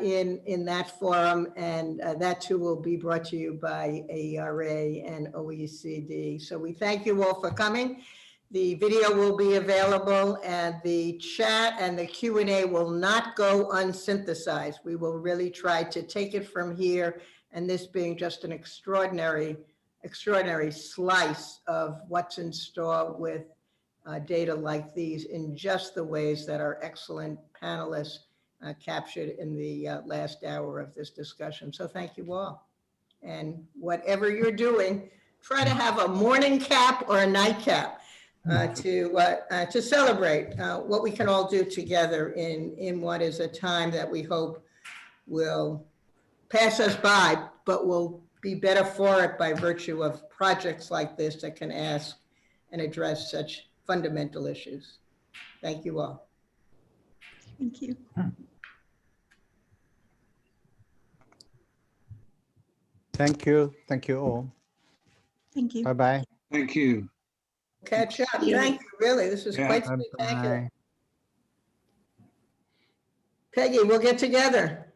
in that forum. And that too will be brought to you by ARA and OECD. So we thank you all for coming. The video will be available, and the chat and the Q&A will not go unsynthesized. We will really try to take it from here, and this being just an extraordinary slice of what's in store with data like these in just the ways that our excellent panelists captured in the last hour of this discussion. So thank you all. And whatever you're doing, try to have a morning cap or a nightcap to celebrate what we can all do together in what is a time that we hope will pass us by, but will be better for it by virtue of projects like this that can ask and address such fundamental issues. Thank you all. Thank you. Thank you. Thank you all. Thank you. Bye-bye. Thank you. Catch up. Thank you, really. This was quite spectacular. Bye-bye. Peggy, we'll get together.